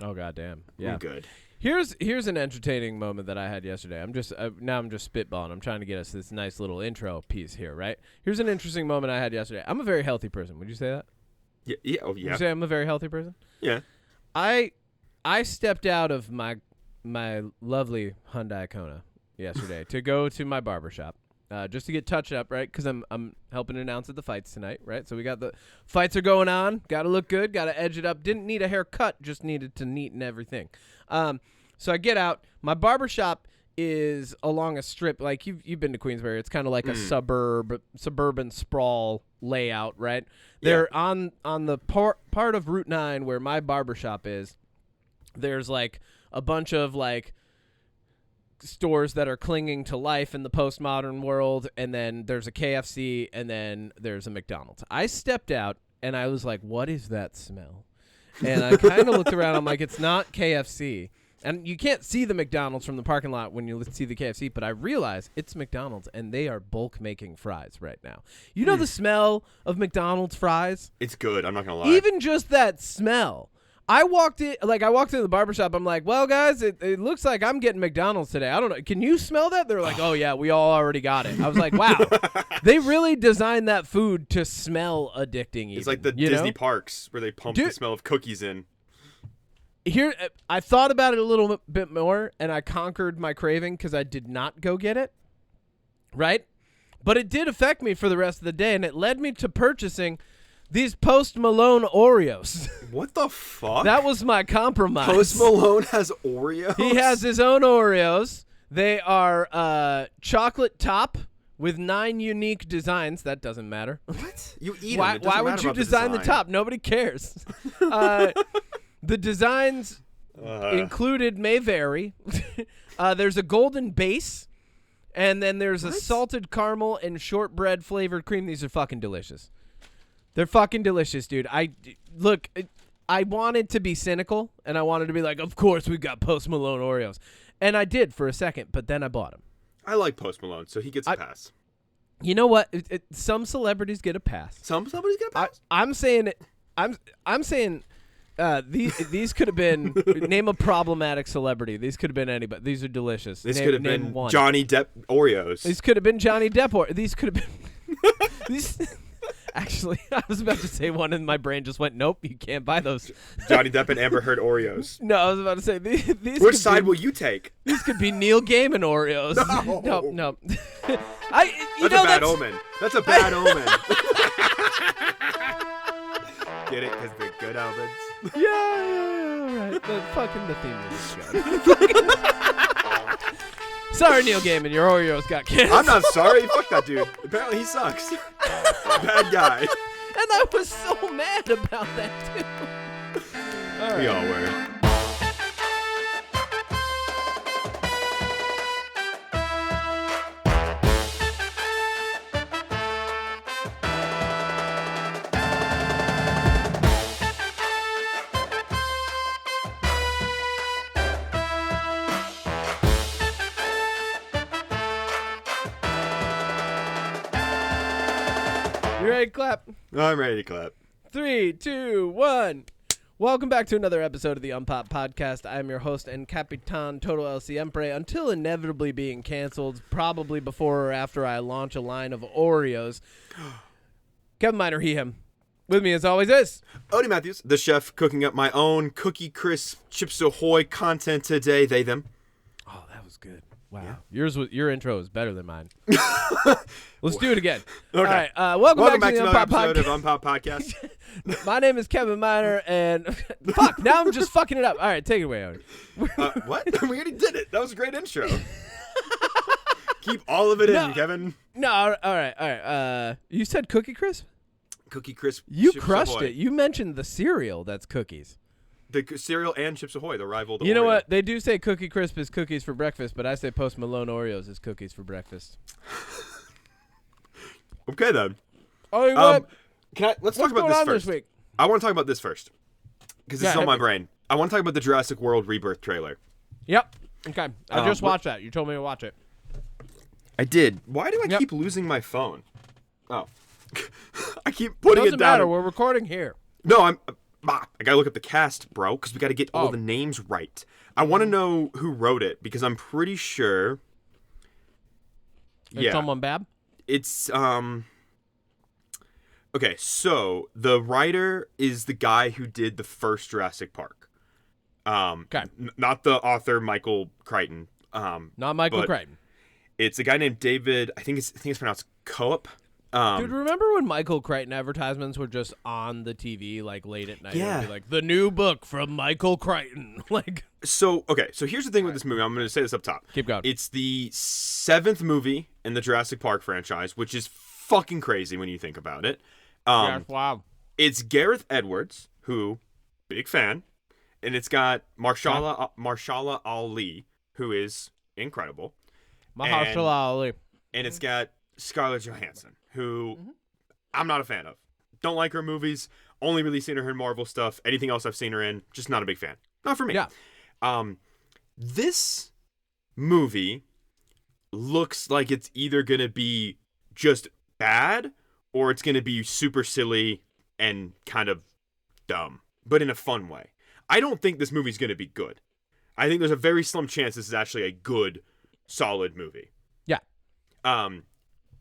Oh goddamn. Yeah. I'm good. Here's an entertaining moment that I had yesterday. I'm just spitballing. I'm trying to get us this nice little intro piece here, right? Here's an interesting moment I had yesterday. I'm a very healthy person. Would you say that? Yeah. Yeah. Oh, Would yeah. you say I'm a very healthy person? Yeah. I stepped out of my lovely Hyundai Kona yesterday to go to my barbershop. Just to get touched up, right? Because I'm helping announce at the fights tonight, right? So we got the fights are going on. Got to look good. Got to edge it up. Didn't need a haircut. Just needed to neaten everything. So I get out. My barbershop is along a strip. Like you've been to Queensbury. It's kind of like a suburban sprawl layout, right? Yeah. They're on the part of Route 9 where my barbershop is. There's like a bunch of like stores that are clinging to life in the postmodern world, and then there's a KFC, and then there's a McDonald's. I stepped out and I was like, what is that smell? And I kind of looked around. I'm like, it's not KFC. And you can't see the McDonald's from the parking lot when you see the KFC, but I realize it's McDonald's, and they are bulk making fries right now. You know the smell of McDonald's fries? It's good. I'm not going to lie. Even just that smell. I walked into the barbershop. I'm like, well, guys, it looks like I'm getting McDonald's today. I don't know. Can you smell that? They're like, oh, yeah, we all already got it. I was like, wow. They really designed that food to smell addicting. Even, it's like the Disney parks where they pump the smell of cookies in. Here, I thought about it a little bit more, and I conquered my craving because I did not go get it, right? But it did affect me for the rest of the day, and it led me to purchasing these Post Malone Oreos. What the fuck? That was my compromise. Post Malone has Oreos? He has his own Oreos. They are chocolate top with 9 unique designs. That doesn't matter. What? You eat Why, them. why would you design the top? Nobody cares. The designs included may vary. There's a golden base, and then there's a salted caramel and shortbread flavored cream. These are fucking delicious. They're fucking delicious, dude. I wanted to be cynical, and I wanted to be like, of course we got Post Malone Oreos. And I did for a second, but then I bought them. I like Post Malone, so he gets a pass. You know what? Some celebrities get a pass. Some celebrities get a pass? I'm saying it. I'm saying these could have been name a problematic celebrity. These could have been anybody. These are delicious. This could have been one. Johnny Depp Oreos. These could have been Johnny Depp these could have been these. Actually, I was about to say one, and my brain just went, nope, you can't buy those. Johnny Depp and Amber Heard Oreos. No, I was about to say these. Which side will you take? These could be Neil Gaiman Oreos. No. That's a bad omen. That's a bad omen. Get it? Because they're good omens. Yeah, right. Fucking the theme music. Sorry, Neil Gaiman, your Oreos got canceled. I'm not sorry. Fuck that dude. Apparently he sucks. Bad guy. And I was so mad about that, too. We all were. You ready to clap? I'm ready to clap. 3, 2, 1. Welcome back to another episode of the UnPop podcast. I'm your host and Capitan Total El Siempre, until inevitably being canceled, probably before or after I launch a line of Oreos. Kevin Miner, he, him. With me as always is Odie Matthews, the chef, cooking up my own Cookie Crisp Chips Ahoy content today. They, them. Oh, that was good. Wow. Yeah. Your intro is better than mine. Let's do it again. Okay. All right. Welcome back to the another UnPop episode of UnPop Podcast. My name is Kevin Miner, and fuck, now I'm just fucking it up. All right, take it away, Odie. What? We already did it. That was a great intro. Keep all of it in, Kevin. No, all right. You said Cookie Crisp? Cookie Crisp. You Chips crushed Ahoy. it. You mentioned the cereal that's cookies. The cereal and Chips Ahoy, the rival to You know Oreo. what? They do say Cookie Crisp is cookies for breakfast, but I say Post Malone Oreos is cookies for breakfast. Okay, then. Oh, you what? Let's talk about this first. Week? I want to talk about this first. Because this is on my brain. I want to talk about the Jurassic World Rebirth trailer. Yep. Okay. I just watched that. You told me to watch it. I did. Why do I keep losing my phone? Oh. I keep putting it down. Doesn't matter. We're recording here. No, I gotta look up the cast, bro, because we gotta get all the names right. I want to know who wrote it because I'm pretty sure. It's someone bad. It's Okay, so the writer is the guy who did the first Jurassic Park. Okay. Not the author Michael Crichton. Not Michael Crichton. It's a guy named David. I think it's pronounced Coop. Dude, remember when Michael Crichton advertisements were just on the TV like late at night? Yeah. It'd be like the new book from Michael Crichton. Like. So here's the thing with this movie. I'm going to say this up top. Keep going. It's the 7th movie in the Jurassic Park franchise, which is fucking crazy when you think about it. Wow. It's Gareth Edwards, who, big fan, and it's got Mahershala Ali, who is incredible. Mahershala Ali. And it's got Scarlett Johansson, who I'm not a fan of. Don't like her movies. Only really seen her in Marvel stuff. Anything else I've seen her in, just not a big fan. Not for me. Yeah. This movie looks like it's either going to be just bad or it's going to be super silly and kind of dumb, but in a fun way. I don't think this movie's going to be good. I think there's a very slim chance this is actually a good, solid movie. Yeah. And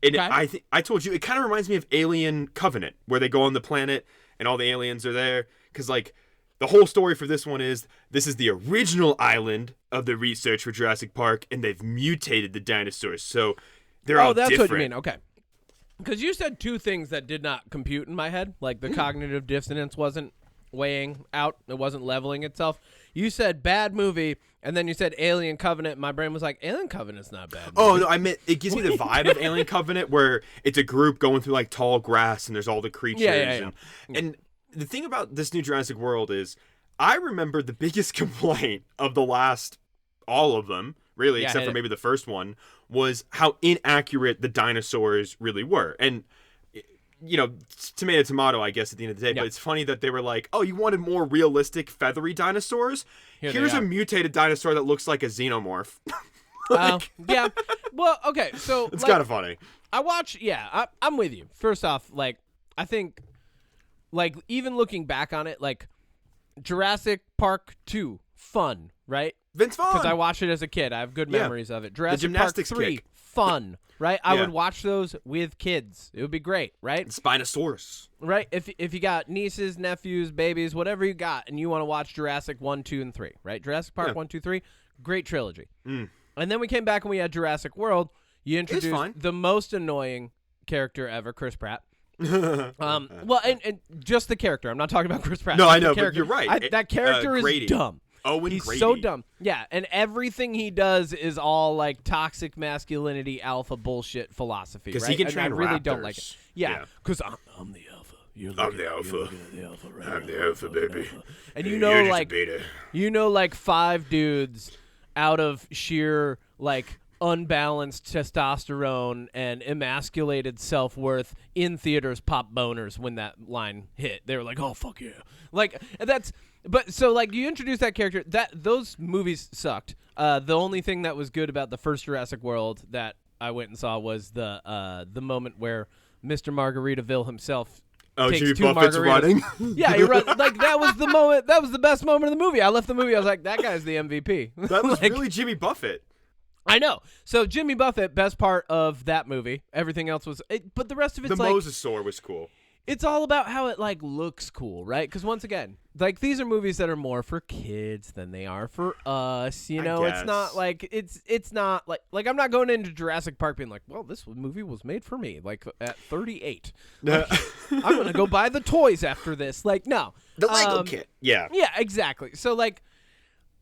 I told you, it kind of reminds me of Alien Covenant, where they go on the planet and all the aliens are there. Because, like, the whole story for this one is this is the original island of the research for Jurassic Park, and they've mutated the dinosaurs. So they're all different. Oh, that's what you mean. Okay. Because you said two things that did not compute in my head. Like, the cognitive dissonance wasn't weighing out. It wasn't leveling itself. You said bad movie, and then you said Alien Covenant. My brain was like, Alien Covenant's not bad movie. Oh, no, I meant it gives me the vibe of Alien Covenant, where it's a group going through, like, tall grass, and there's all the creatures. Yeah. And the thing about this new Jurassic World is I remember the biggest complaint of the last, all of them, really, except for maybe the first one, was how inaccurate the dinosaurs really were. And, you know, tomato, I guess, at the end of the day. But it's funny that they were like, oh, you wanted more realistic, feathery dinosaurs? Here's a mutated dinosaur that looks like a xenomorph. Yeah. Well, okay, so... It's kind of funny. I'm with you. First off, like, I think, like, even looking back on it, like, Jurassic Park 2, fun, right? Vince Vaughn. Because I watched it as a kid. I have good memories of it. Jurassic Park 3, fun, right? I would watch those with kids. It would be great, right? Spinosaurus. Right? If you got nieces, nephews, babies, whatever you got, and you want to watch Jurassic 1, 2, and 3, right? Jurassic Park 1, 2, 3, great trilogy. And then we came back and we had Jurassic World. You introduced the most annoying character ever, Chris Pratt. Well, and just the character. I'm not talking about Chris Pratt. No, I know, but you're right. That character is dumb. He's Grady. So dumb. Yeah, and everything he does is all like toxic masculinity, alpha bullshit philosophy. Because right? he can train I really raptors. don't like it. Yeah, because I'm the alpha. I'm the alpha. Right? I'm the alpha, baby. And you know, like 5 dudes out of sheer like unbalanced testosterone and emasculated self-worth in theaters pop boners when that line hit. They were like, oh, fuck yeah. Like, that's... But so, like, you introduce that character. Those movies sucked. The only thing that was good about the first Jurassic World that I went and saw was the moment where Mr. Margaritaville himself takes Jimmy 2 Buffett's margaritas. running. Yeah, he runs. Like, that was the moment. That was the best moment of the movie. I left the movie. I was like, that guy's the MVP. That was like, really Jimmy Buffett. I know. So Jimmy Buffett, best part of that movie. Everything else was, but the rest of it's the like Mosasaur was cool. It's all about how it like looks cool, right? Because once again, like these are movies that are more for kids than they are for us. You know, it's not like it's not like I'm not going into Jurassic Park being like, well, this movie was made for me. Like at 38, like, I'm gonna go buy the toys after this. Like no, the Lego kit. Yeah, exactly. So like,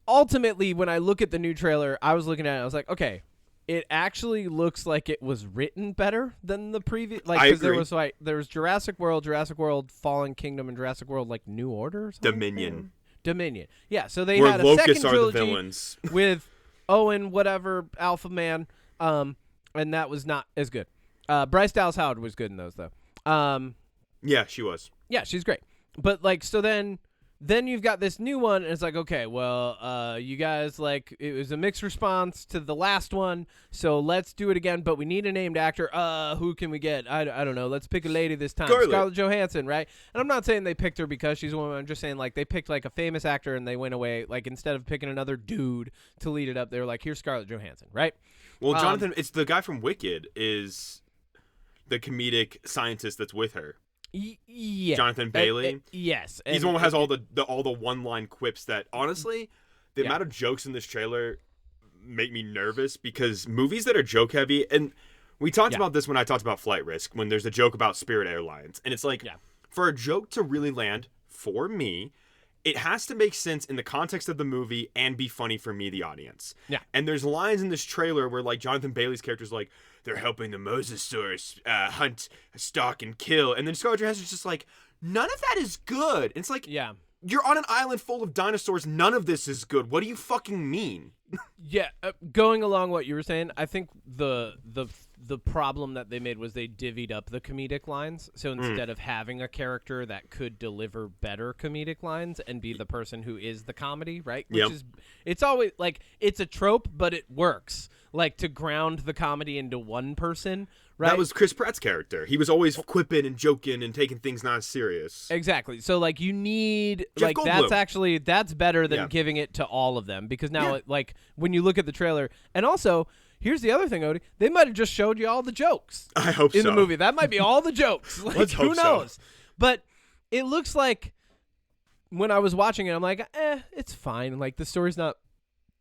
ultimately, when I look at the new trailer, I was looking at it. I was like, okay. It actually looks like it was written better than the previous. Like, because there was Jurassic World, Fallen Kingdom, and Jurassic World like New Order. Or something? Dominion. Yeah, so they had a second trilogy with Owen, whatever, Alpha Man, and that was not as good. Bryce Dallas Howard was good in those though. Yeah, she was. Yeah, she's great. But like, so then then you've got this new one, and it's like, okay, well, you guys, like, it was a mixed response to the last one, so let's do it again, but we need a named actor. Who can we get? I don't know. Let's pick a lady this time. Scarlett Johansson, right? And I'm not saying they picked her because she's a woman. I'm just saying, like, they picked, like, a famous actor, and they went away. Like, instead of picking another dude to lead it up, they were like, here's Scarlett Johansson, right? Well, Jonathan, it's the guy from Wicked is the comedic scientist that's with her. Yeah, Jonathan Bailey. Yes, he's the one who has all the one-line quips that, honestly, the amount of jokes in this trailer make me nervous, because movies that are joke-heavy, and we talked about this when I talked about Flight Risk, when there's a joke about Spirit Airlines, and it's like, for a joke to really land, for me, it has to make sense in the context of the movie and be funny for me, the audience. Yeah. And there's lines in this trailer where, like, Jonathan Bailey's character's like, they're helping the mosasaurs hunt, stalk, and kill. And then Scarlett Johansson's just like, none of that is good. And it's like, you're on an island full of dinosaurs. None of this is good. What do you fucking mean? Going along what you were saying, I think the problem that they made was they divvied up the comedic lines. So instead of having a character that could deliver better comedic lines and be the person who is the comedy, right? Which is, it's always like, it's a trope, but it works. Like, to ground the comedy into one person, right? That was Chris Pratt's character. He was always quipping and joking and taking things not serious. Exactly. So, like, you need, Jeff like, Goldblum. that's better than giving it to all of them, because now, like, when you look at the trailer, and also, here's the other thing, Odie, they might have just showed you all the jokes. I hope in the movie. That might be all the jokes. Like, Let's who hope knows? So. But it looks like, when I was watching it, I'm like, it's fine. Like, the story's not,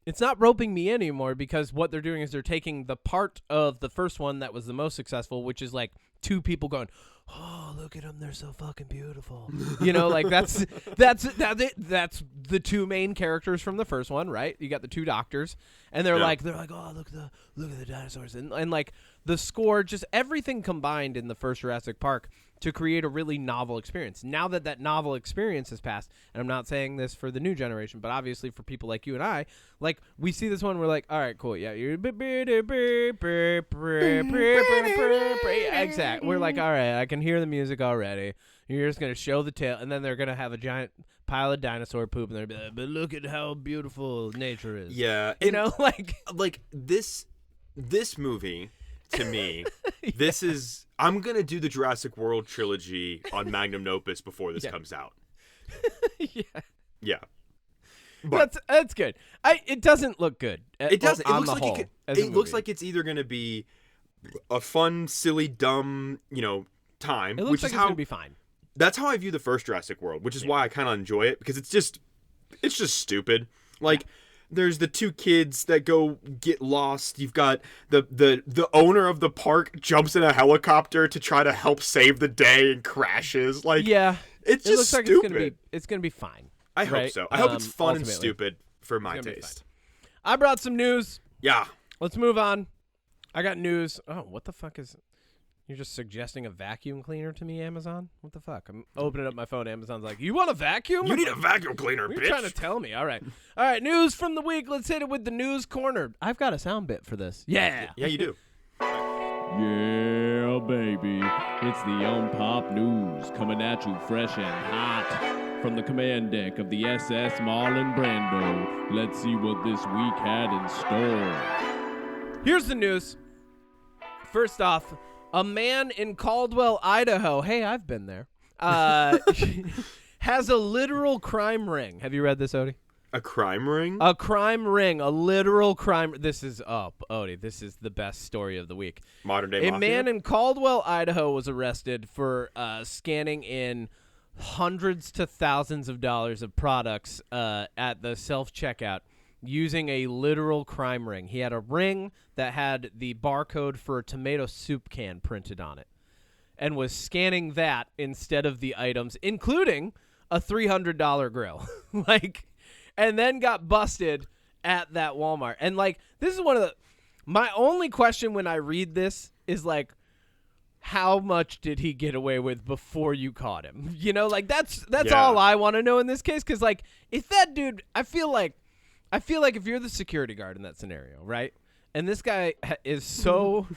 it's not roping me anymore, because what they're doing is they're taking the part of the first one that was the most successful, which is like two people going, oh, look at them, they're so fucking beautiful. You know, like that's the two main characters from the first one, right? You got the two doctors, and they're like, oh, look at the dinosaurs, and like the score, just everything combined in the first Jurassic Park to create a really novel experience. Now that novel experience has passed, and I'm not saying this for the new generation, but obviously for people like you and I, like, we see this one, we're like, all right, cool, yeah, exact. We're like, all right, I can hear the music already. You're just gonna show the tail, and then they're gonna have a giant pile of dinosaur poop, and they're gonna be like, but look at how beautiful nature is. Yeah, you know, like this movie. To me, this is, I'm going to do the Jurassic World trilogy on Magnum Opus before this comes out. Yeah. But that's good. It doesn't look good. It doesn't. It looks like it's either going to be a fun, silly, dumb, time. It looks like it's going to be fine. That's how I view the first Jurassic World, which is why I kind of enjoy it, because it's just stupid. Like, there's the two kids that go get lost. You've got the owner of the park jumps in a helicopter to try to help save the day and crashes. Like, it's just looks like stupid. It's gonna be fine. I hope so. I hope it's fun and stupid for my taste. I brought some news. Yeah. Let's move on. I got news. Oh, what the fuck is... You're just suggesting a vacuum cleaner to me, Amazon? What the fuck? I'm opening up my phone. Amazon's like, you want a vacuum? You need a vacuum cleaner, bitch. You're trying to tell me. All right. All right, news from the week. Let's hit it with the news corner. I've got a sound bit for this. Yeah. Yeah, you do. Yeah, baby. It's the UnPop news coming at you fresh and hot from the command deck of the SS Marlon Brando. Let's see what this week had in store. Here's the news. First off, a man in Caldwell, Idaho, hey, I've been there, has a literal crime ring. Have you read this, Odie? A crime ring? A crime ring, a literal crime. This is, Odie, this is the best story of the week. Modern day mafia? A man in Caldwell, Idaho was arrested for scanning in hundreds to thousands of dollars of products at the self-checkout using a literal crime ring. He had a ring that had the barcode for a tomato soup can printed on it and was scanning that instead of the items, including a $300 grill. And then got busted at that Walmart. And, this is one of my only question when I read this is, how much did he get away with before you caught him? That's all I want to know in this case, because, if that dude, I feel like if you're the security guard in that scenario, right, and this guy is so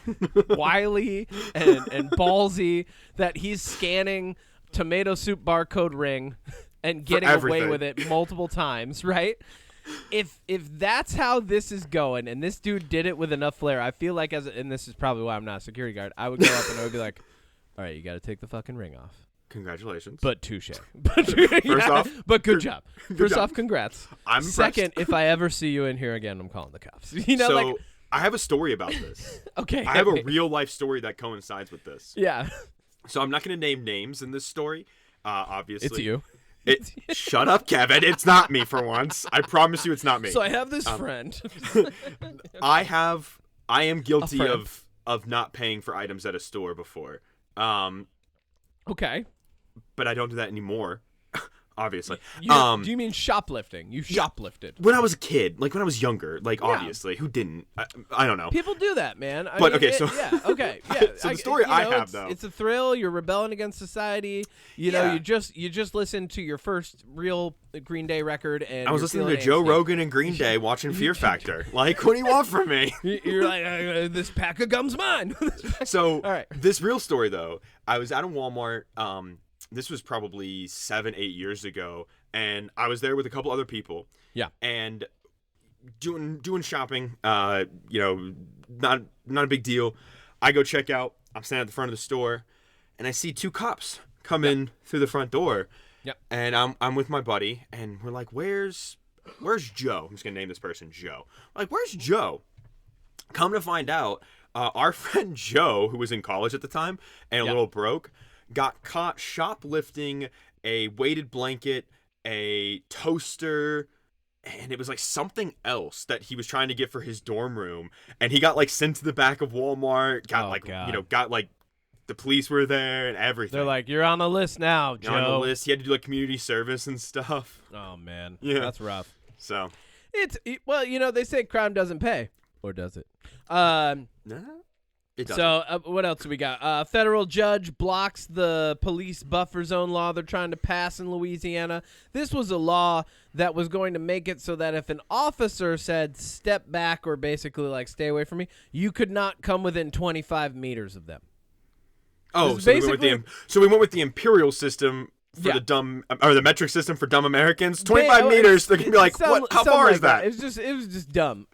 wily and ballsy that he's scanning tomato soup barcode ring and getting away with it multiple times, right? If that's how this is going, and this dude did it with enough flair, I feel like and this is probably why I'm not a security guard, I would go up and I would be like, all right, you got to take the fucking ring off. Congratulations. But touche. First off, but good job. First job. off, congrats. I'm impressed. Second, if I ever see you in here again, I'm calling the cops. You know, so I have a story about this. Okay. I have a real life story that coincides with this. Yeah. So I'm not going to name names in this story. Obviously, It's you. Shut up, Kevin. It's not me for once. I promise you, it's not me. So I have this friend. I am guilty of not paying for items at a store before. Okay. But I don't do that anymore. Obviously. Do you mean shoplifting? You shoplifted. When I was a kid, like when I was younger, like obviously, who didn't? I don't know. People do that, man. Yeah. Okay. So the story I have though, it's a thrill. You're rebelling against society. You know, you just listened to your first real Green Day record, and I was listening to Joe Rogan and Green Day, watching Fear Factor. Like, what do you want from me? You're like, this pack of gum's mine. So, all right. This real story though, I was out in Walmart. This was probably 7-8 years ago, and I was there with a couple other people. Yeah. And doing shopping. Not a big deal. I go check out. I'm standing at the front of the store, and I see two cops come in through the front door. Yep. And I'm with my buddy, and we're like, "Where's Joe?" I'm just gonna name this person Joe. I'm like, "Where's Joe?" Come to find out, our friend Joe, who was in college at the time and a little broke, got caught shoplifting a weighted blanket, a toaster, and it was like something else that he was trying to get for his dorm room. And he got like sent to the back of Walmart, got the police were there and everything. They're like, "You're on the list now, Joe." You're on the list. He had to do like community service and stuff. Oh man. Yeah. That's rough. So they say crime doesn't pay, or does it? No. It doesn't. So what else do we got? Federal judge blocks the police buffer zone law they're trying to pass in Louisiana. This was a law that was going to make it so that if an officer said step back or basically like stay away from me, you could not come within 25 meters of them. Oh, so we went with the imperial system for the dumb, or the metric system for dumb Americans. 25 meters, they're gonna be like, "What? How far is that?" It was just dumb.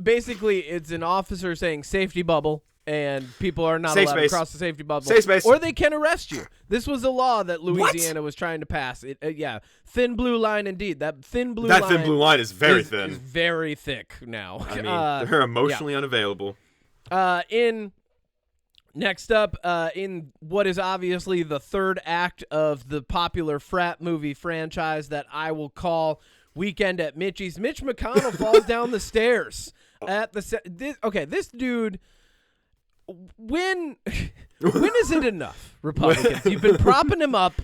Basically, it's an officer saying safety bubble, and people are not allowed to cross the safety bubble. Safe space. Or they can arrest you. This was a law that Louisiana was trying to pass. Thin blue line indeed. That thin blue line is very thin. Is very thick now. I mean, they're emotionally unavailable. Next up, in what is obviously the third act of the popular frat movie franchise that I will call Weekend at Mitchie's, Mitch McConnell falls down the stairs at the this dude. When is it enough, Republicans? You've been propping him up,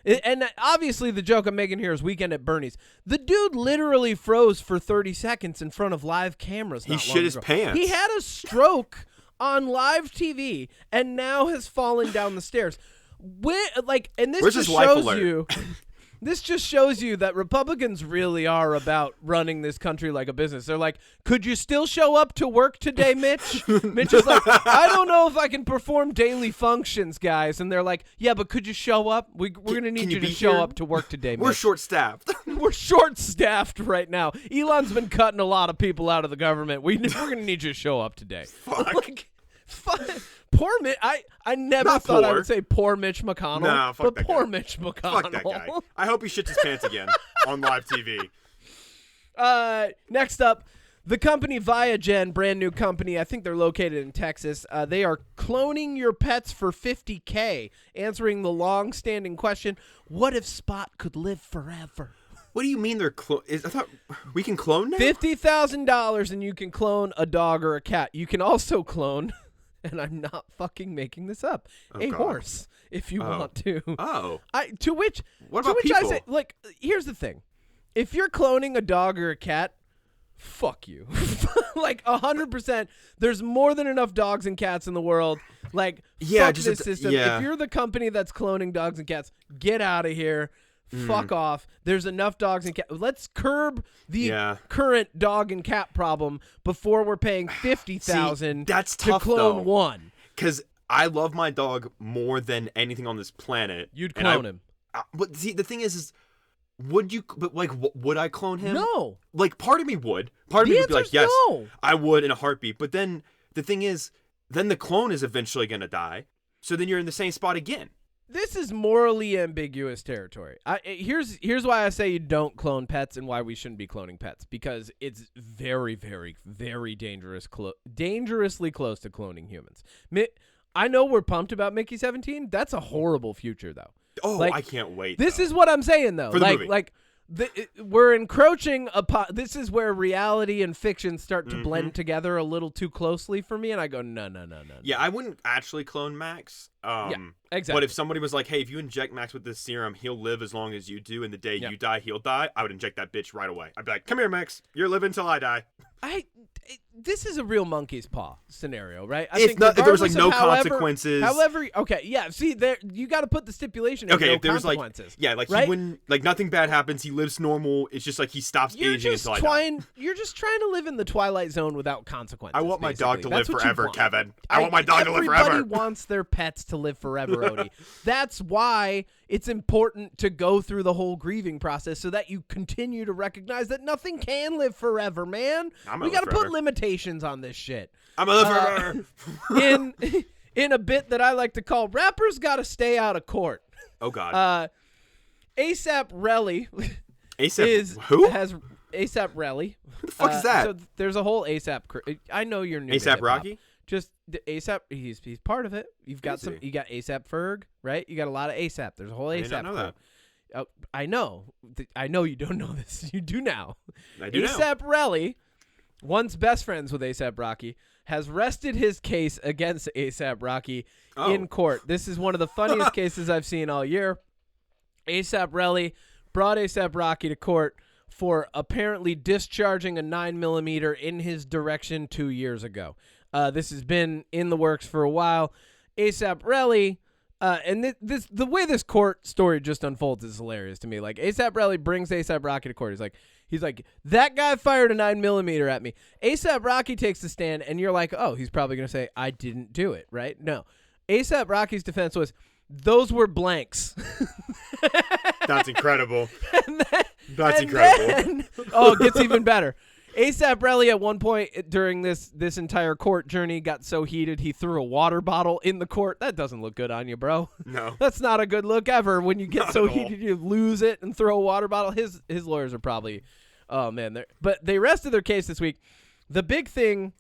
and obviously the joke I'm making here is Weekend at Bernie's. The dude literally froze for 30 seconds in front of live cameras. He shit his pants. He had a stroke on live TV and now has fallen down the stairs. This just shows you that Republicans really are about running this country like a business. They're like, "Could you still show up to work today, Mitch?" Mitch is like, "I don't know if I can perform daily functions, guys." And they're like, "Yeah, but could you show up? We're going to need you to show up to work today, Mitch." We're short-staffed. We're short-staffed right now. Elon's been cutting a lot of people out of the government. We're going to need you to show up today. Fuck. Poor Mitch. I never thought I would say poor Mitch McConnell. No, fuck that poor guy. Mitch McConnell. Fuck that guy. I hope he shits his pants again on live TV. Next up, the company Viagen, brand new company. I think they're located in Texas. They are cloning your pets for $50K, answering the long-standing question, what if Spot could live forever? What do you mean they're I thought we can clone now? $50,000 and you can clone a dog or a cat. You can also clone, and I'm not fucking making this up, horse if you want to. Oh. What about people? I say, like, here's the thing. If you're cloning a dog or a cat, fuck you. Like 100%. There's more than enough dogs and cats in the world. Like, fuck this system. Yeah. If you're the company that's cloning dogs and cats, get out of here. Fuck off. There's enough dogs and cats. Let's curb the current dog and cat problem before we're paying $50,000 to clone one. Because I love my dog more than anything on this planet. You'd clone him. But see, the thing is would you? But like, would I clone him? No. Like, part of me would. Part of me would be like, yes, I would in a heartbeat. But then the thing is, then the clone is eventually gonna die. So then you're in the same spot again. This is morally ambiguous territory. Here's why I say you don't clone pets and why we shouldn't be cloning pets, because it's very, very, very dangerously close to cloning humans. I know we're pumped about Mickey 17. That's a horrible future, though. Oh, like, I can't wait. This is what I'm saying, though. For the movie. We're encroaching upon. This is where reality and fiction start to blend together a little too closely for me, and I go, no. Yeah, I wouldn't actually clone Max. Yeah, exactly. But if somebody was like, hey, if you inject Max with this serum, he'll live as long as you do, and the day you die, he'll die, I would inject that bitch right away. I'd be like, come here, Max. You're living until I die. This is a real monkey's paw scenario, right? If there was like no consequences. However, okay, yeah. See, there you got to put the stipulation. Okay, no if there was consequences, right? He wouldn't, like, nothing bad happens. He lives normal. It's just like he stops aging until I die. You're just trying to live in the Twilight Zone without consequences. I want my dog to live forever, Kevin. I want my dog to live forever. Everybody wants their pets to live forever, Odie. That's why it's important to go through the whole grieving process so that you continue to recognize that nothing can live forever, man. We got to put limitations on this shit. I'm gonna live forever. in a bit that I like to call rappers got to stay out of court. Oh God. ASAP Relly who has ASAP Relly. What the fuck is that? So there's a whole ASAP. I know you're new. ASAP to Rocky. Just the ASAP. He's part of it. You've got some. You got ASAP Ferg, right? You got a lot of ASAP. There's a whole ASAP. I did not know that. Oh, I know. I know you don't know this. You do now. I do now. ASAP Relly, once best friends with ASAP Rocky, has rested his case against ASAP Rocky in court. This is one of the funniest cases I've seen all year. ASAP Relly brought ASAP Rocky to court for apparently discharging a 9mm in his direction 2 years ago. This has been in the works for a while. ASAP Relly, and the way this court story just unfolds is hilarious to me. Like, ASAP Relly brings ASAP Rocky to court. He's like, that guy fired a 9mm at me. ASAP Rocky takes the stand, and you're like, oh, he's probably going to say, I didn't do it, right? No. ASAP Rocky's defense was, those were blanks. That's incredible. That's incredible. It gets even better. ASAP Relly at one point during this entire court journey got so heated he threw a water bottle in the court. That doesn't look good on you, bro. No. That's not a good look ever. When you get so heated you lose it and throw a water bottle. His lawyers are probably, oh man. But they rested their case this week. The big thing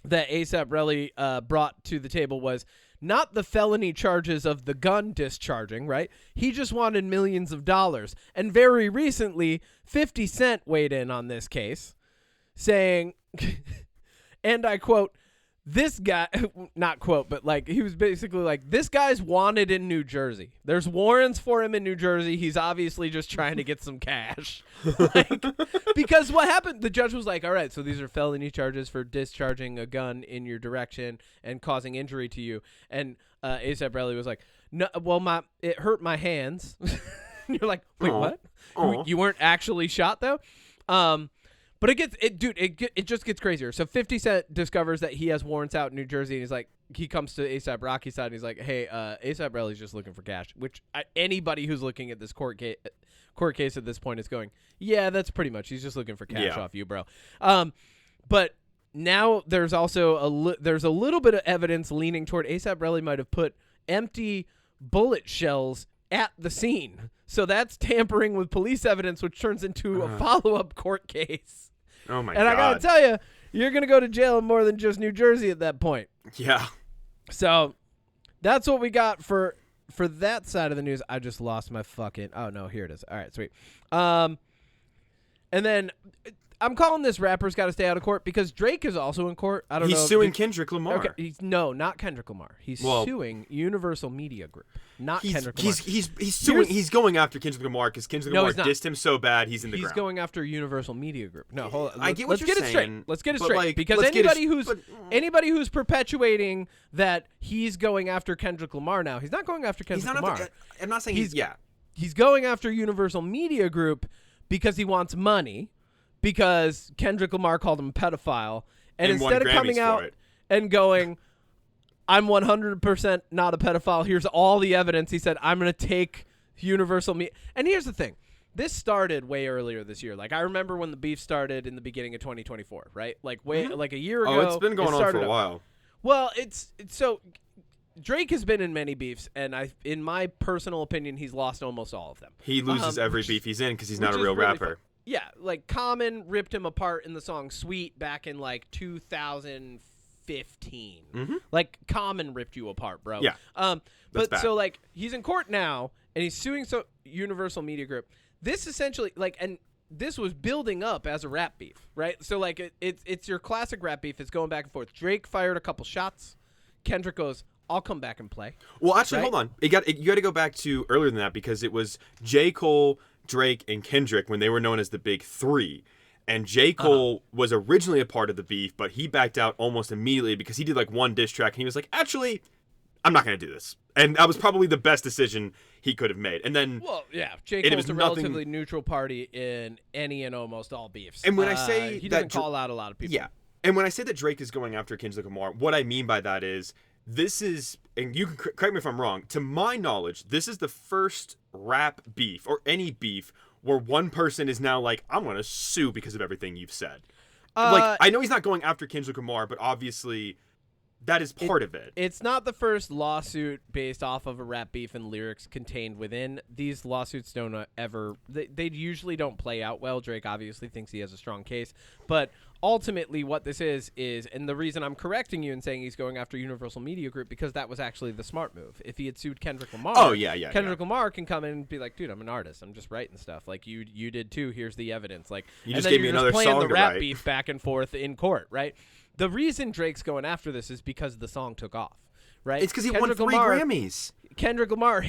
that ASAP Relly brought to the table was not the felony charges of the gun discharging, right? He just wanted millions of dollars. And very recently, 50 Cent weighed in on this case, saying, and I quote, this guy, not quote, but like, he was basically like, this guy's wanted in New Jersey. There's warrants for him in New Jersey. He's obviously just trying to get some cash. Because what happened, the judge was like, all right, so these are felony charges for discharging a gun in your direction and causing injury to you. And ASAP Relly was like, no, well, it hurt my hands. You're like, wait, what? You weren't actually shot though? But it just gets crazier. So 50 Cent discovers that he has warrants out in New Jersey, and he's like, he comes to ASAP Rocky's side, and he's like, hey, ASAP Relly's just looking for cash, which anybody who's looking at this court case at this point is going, yeah, that's pretty much, he's just looking for cash off you, bro. But now there's also there's a little bit of evidence leaning toward ASAP Relly might have put empty bullet shells at the scene. So that's tampering with police evidence, which turns into a follow-up court case. Oh, my God. And I got to tell you, you're going to go to jail in more than just New Jersey at that point. Yeah. So that's what we got for that side of the news. I just lost my fucking... Oh, no, here it is. All right, sweet. And then I'm calling this rappers got to stay out of court because Drake is also in court. I don't know. He's suing Kendrick Lamar. Okay, no, not Kendrick Lamar. He's suing Universal Media Group, not Kendrick Lamar. He's suing. He's going after Kendrick Lamar because Kendrick Lamar dissed him so bad he's in the ground. He's going after Universal Media Group. No, hold on. I get what you're saying. Let's get it straight. Because anybody who's perpetuating that he's going after Kendrick Lamar now, he's not going after Kendrick Lamar. I'm not saying he's going after Universal Media Group because he wants money. Because Kendrick Lamar called him a pedophile. And instead of coming out and going, I'm 100% not a pedophile, here's all the evidence, he said, I'm going to take Universal Media. And here's the thing. this started way earlier this year. Like, I remember when the beef started in the beginning of 2024, right? Like, like a year ago. Oh, it's been going on for a while. Well, it's so Drake has been in many beefs, and in my personal opinion, he's lost almost all of them. He loses every beef he's in because he's not a real rapper. Yeah, like Common ripped him apart in the song "Sweet" back in like 2015. Like Common ripped you apart, bro. Yeah. But so like he's in court now, and he's suing Universal Media Group. This essentially and this was building up as a rap beef, right? So like it's your classic rap beef. It's going back and forth. Drake fired a couple shots. Kendrick goes, "I'll come back and play." Well, actually, hold on. You got to go back to earlier than that because it was J. Cole, Drake, and Kendrick when they were known as the Big Three. And J. Cole was originally a part of the beef, but he backed out almost immediately because he did like one diss track and he was like, "Actually, I'm not going to do this." And that was probably the best decision he could have made. And then, well, yeah, J. Cole's a relatively neutral party in any and almost all beefs. And when I say he doesn't call out a lot of people. Yeah. And when I say that Drake is going after Kendrick Lamar, what I mean by that is this is, and you can correct me if I'm wrong, to my knowledge, this is the first rap beef or any beef where one person is now like, "I'm going to sue because of everything you've said." Like, I know he's not going after Kendrick Lamar, but obviously that is part of it. It's not the first lawsuit based off of a rap beef and lyrics contained within. These lawsuits don't ever, they usually don't play out well. Drake obviously thinks he has a strong case, but ultimately what this is, and the reason I'm correcting you and saying he's going after Universal Media Group, because that was actually the smart move. If he had sued Kendrick Lamar, Kendrick Lamar can come in and be like, "Dude, I'm an artist. I'm just writing stuff. Like you did too. Here's the evidence." Like, you just gave me another playing song the to rap write. beef back and forth in court, right? The reason Drake's going after this is because the song took off, right? It's because he won 3 Grammys. Kendrick Lamar,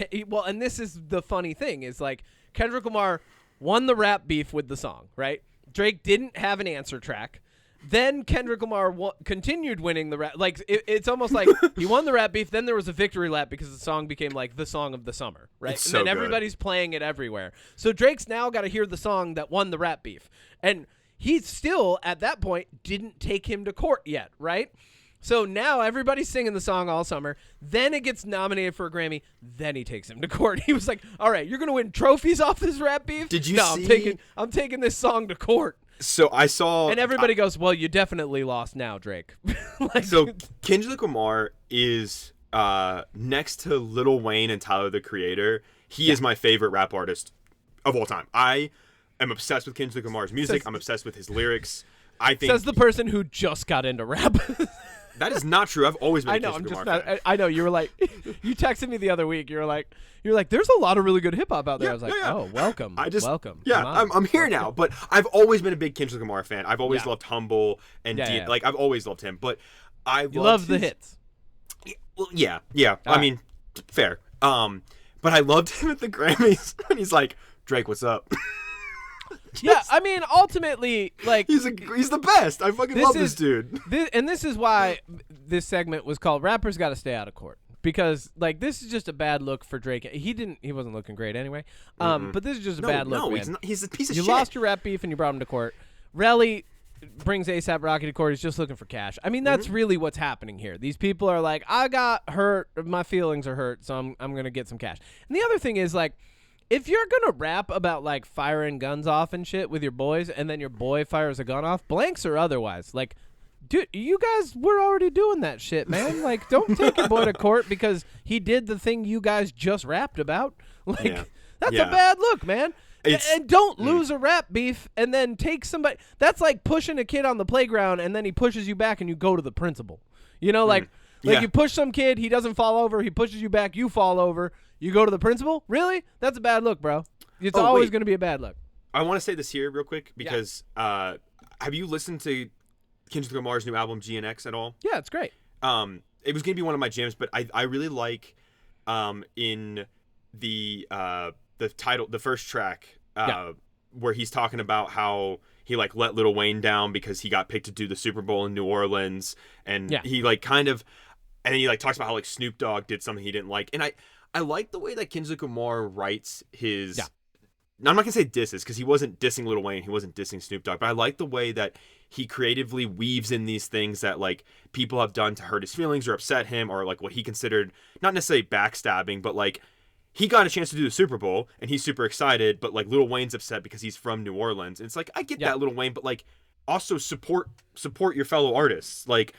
and this is the funny thing, is like Kendrick Lamar won the rap beef with the song, right? Drake didn't have an answer track. Then Kendrick Lamar continued winning the rap. Like, it's almost like he won the rap beef, then there was a victory lap because the song became like the song of the summer, right? It's and so then good. everybody's playing it everywhere. So Drake's now got to hear the song that won the rap beef. And he still, at that point, didn't take him to court yet, right? So now everybody's singing the song all summer. Then it gets nominated for a Grammy. Then he takes him to court. He was like, "All right, you're going to win trophies off this rap beef?" Did you see? I'm taking this song to court. So I saw... And everybody goes, "Well, you definitely lost now, Drake." So Kendrick Lamar is next to Lil Wayne and Tyler, the Creator. He is my favorite rap artist of all time. I am obsessed with Kendrick Lamar's music. I'm obsessed with his lyrics. I think says the person who just got into rap. That is not true. I've always been a Kendrick Lamar fan. I know. You were like, you texted me the other week. You're like, there's a lot of really good hip hop out there. I was like, "Oh, welcome. Welcome. Yeah, I'm here now. But I've always been a big Kendrick Lamar fan. I've always loved Humble and like I've always loved him. But I love the hits. Well, yeah. I mean, fair. But I loved him at the Grammys when he's like, "Drake, what's up?" Yeah, I mean, ultimately, like he's the best. I fucking love this dude. This is why this segment was called "Rappers Got to Stay Out of Court," because like this is just a bad look for Drake. He wasn't looking great anyway. But this is just a bad look. No, he's a piece of shit. You lost your rap beef and you brought him to court. Relly brings A$AP Rocky to court. He's just looking for cash. I mean, that's really what's happening here. These people are like, "I got hurt. My feelings are hurt, so I'm gonna get some cash." And the other thing is like, if you're going to rap about, like, firing guns off and shit with your boys and then your boy fires a gun off, blanks or otherwise, like, dude, you guys were already doing that shit, man. Like, don't take your boy to court because he did the thing you guys just rapped about. Like, that's a bad look, man. And don't lose a rap beef and then take somebody. That's like pushing a kid on the playground and then he pushes you back and you go to the principal. You know, like you push some kid, he doesn't fall over, he pushes you back, you fall over. You go to the principal? Really? That's a bad look, bro. It's always going to be a bad look. I want to say this here real quick because have you listened to Kendrick Lamar's new album GNX at all? Yeah, it's great. It was going to be one of my jams, but I really like in the title, the first track, where he's talking about how he like let Lil Wayne down because he got picked to do the Super Bowl in New Orleans, and he like kind of, and then he like talks about how like Snoop Dogg did something he didn't like, and I like the way that Kendrick Lamar writes his. Now, I'm not gonna say disses because he wasn't dissing Lil Wayne, he wasn't dissing Snoop Dogg, but I like the way that he creatively weaves in these things that like people have done to hurt his feelings or upset him, or like what he considered not necessarily backstabbing, but like he got a chance to do the Super Bowl, and he's super excited, but, like, Lil Wayne's upset because he's from New Orleans. And it's like, I get that, Lil Wayne, but, like, also support your fellow artists. Like,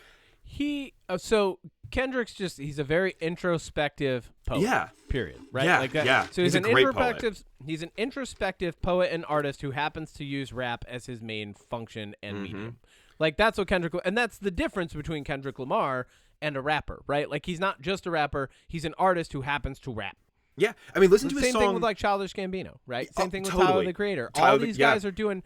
so Kendrick's he's a very introspective poet. Yeah. Period. Right? Yeah, Like that. yeah. So he's a great poet. He's an introspective poet and artist who happens to use rap as his main function and medium. Like, that's what and that's the difference between Kendrick Lamar and a rapper, right? Like, he's not just a rapper, he's an artist who happens to rap. Yeah, I mean, listen to his song. Same thing with, like, Childish Gambino, right? Same thing with totally. Tyler, the Creator. All these guys are doing,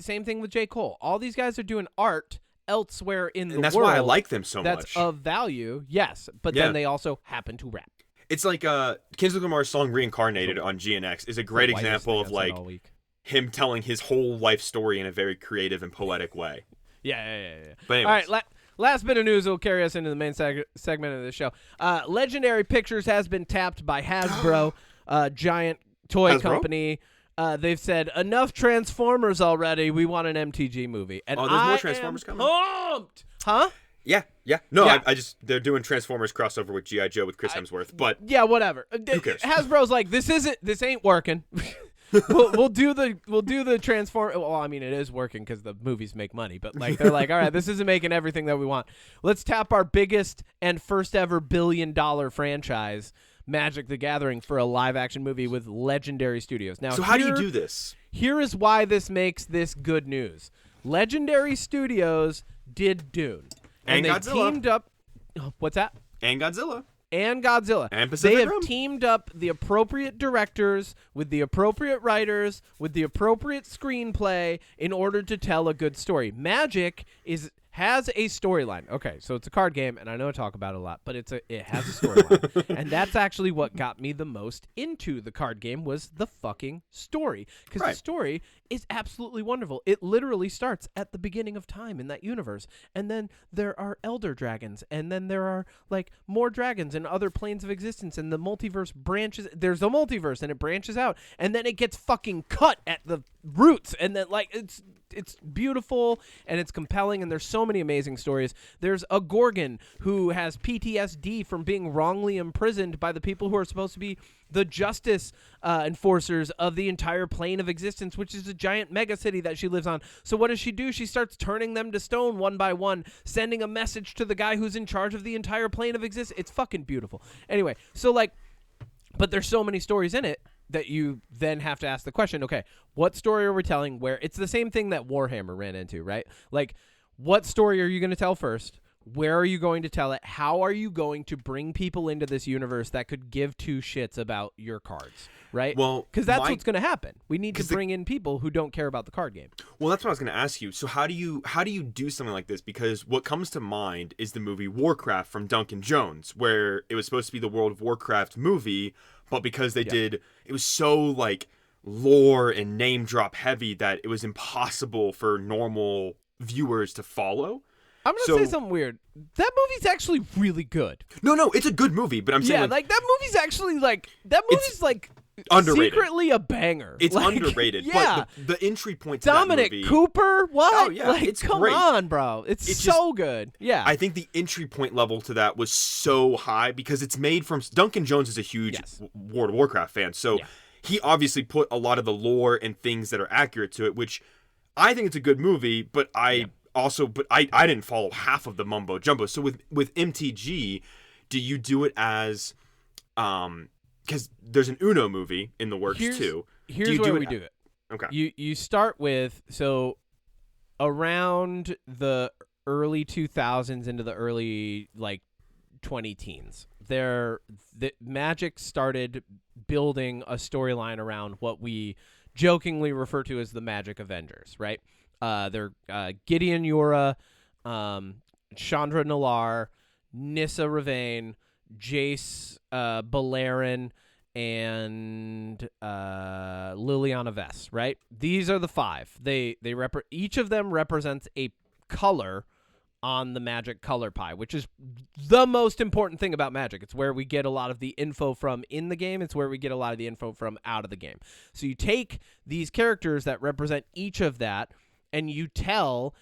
same thing with J. Cole. All these guys are doing art elsewhere in the world. And that's why I like them so much. That's of value, yes, but then they also happen to rap. It's like Kendrick Lamar's song Reincarnated on GNX is a great example of, like, him telling his whole life story in a very creative and poetic way. Yeah. But anyways. All right, last bit of news will carry us into the main segment of the show. Legendary Pictures has been tapped by Hasbro, giant toy company. They've said, enough Transformers already. We want an MTG movie. And there's more Transformers coming? Pumped! Huh? Yeah. No, yeah. I just, they're doing Transformers crossover with G.I. Joe with Chris Hemsworth, but... Yeah, whatever. Who cares? Hasbro's like, this ain't working. we'll do the Transform. Well, I mean, it is working because the movies make money, but, like, they're like, all right, this isn't making everything that we want. Let's tap our biggest and first ever $1 billion franchise, Magic the Gathering, for a live action movie with Legendary Studios. Now, so how do you do this? Here is why this makes this good news. Legendary Studios did Dune, and they Godzilla. teamed up. What's that? And Godzilla. And Godzilla. And Pacific They have Rim. teamed up the appropriate directors with the appropriate writers with the appropriate screenplay in order to tell a good story. Magic has a storyline. Okay, so it's a card game, and I know I talk about it a lot, but it has a storyline. And that's actually what got me the most into the card game, was the fucking story. Because the story is absolutely wonderful. It literally starts at the beginning of time in that universe. And then there are elder dragons, and then there are, like, more dragons and other planes of existence, and the multiverse branches. There's a multiverse, and it branches out, and then it gets fucking cut at the roots, and then, like, it's beautiful and it's compelling, and there's so many amazing stories. There's a Gorgon who has PTSD from being wrongly imprisoned by the people who are supposed to be the justice enforcers of the entire plane of existence, which is a giant mega city that she lives on. So what does she do? She starts turning them to stone one by one, sending a message to the guy who's in charge of the entire plane of existence. It's fucking beautiful. Anyway, so, like, but there's so many stories in it that you then have to ask the question, okay, what story are we telling? Where it's the same thing that Warhammer ran into, right? Like, what story are you going to tell first? Where are you going to tell it? How are you going to bring people into this universe that could give two shits about your cards, right? Well, because that's what's going to happen. We need to bring in people who don't care about the card game. Well, that's what I was going to ask you. So how do you do something like this? Because what comes to mind is the movie Warcraft from Duncan Jones, where it was supposed to be the World of Warcraft movie, but because they did, it was so, like, lore and name drop heavy that it was impossible for normal viewers to follow. I'm going to say something weird. That movie's actually really good. No, it's a good movie, but I'm saying... Yeah, like, that movie's actually, like... That movie's, like... Underrated. Secretly a banger. It's like, underrated. Yeah. But the entry point to Dominic that movie... Cooper? What? Oh, yeah. Like, it's come great. on, bro. It's so good. Yeah. I think the entry point level to that was so high because it's made from... Duncan Jones is a huge World of Warcraft fan, so he obviously put a lot of the lore and things that are accurate to it, which I think it's a good movie, but I didn't follow half of the mumbo jumbo. So with MTG, do you do it as... because there's an Uno movie in the works too. Here's where we do it. Okay. You start with, so around the early 2000s into the early, like, 20-teens, the Magic started building a storyline around what we jokingly refer to as the Magic Avengers, right? They're Gideon Yura, Chandra Nalaar, Nissa Ravane, Jace Beleren, and Liliana Vess, right? These are the five. Each of them represents a color on the Magic color pie, which is the most important thing about Magic. It's where we get a lot of the info from in the game. It's where we get a lot of the info from out of the game. So you take these characters that represent each of that, and you tell...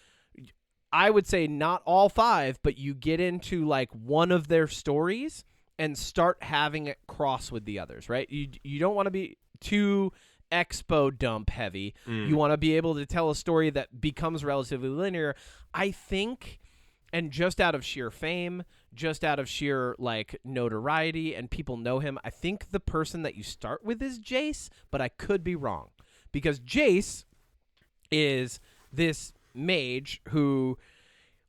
I would say not all five, but you get into, like, one of their stories, and start having it cross with the others, right? You don't want to be too expo dump heavy. You want to be able to tell a story that becomes relatively linear. I think, and just out of sheer fame, just out of sheer like notoriety, and people know him, I think the person that you start with is Jace, but I could be wrong, because Jace is this mage who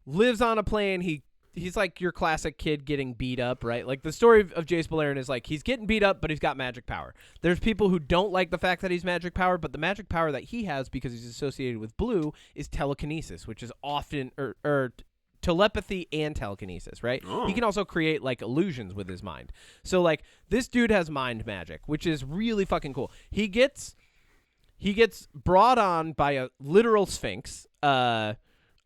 lives on a plane. He's like your classic kid getting beat up, right? Like the story of Jace Beleren is like he's getting beat up, but he's got magic power. There's people who don't like the fact that he's magic powered, but the magic power that he has, because he's associated with blue, is telekinesis, which is often or telepathy and telekinesis, right? Oh. He can also create like illusions with his mind. So like this dude has mind magic, which is really fucking cool. He gets brought on by a literal sphinx.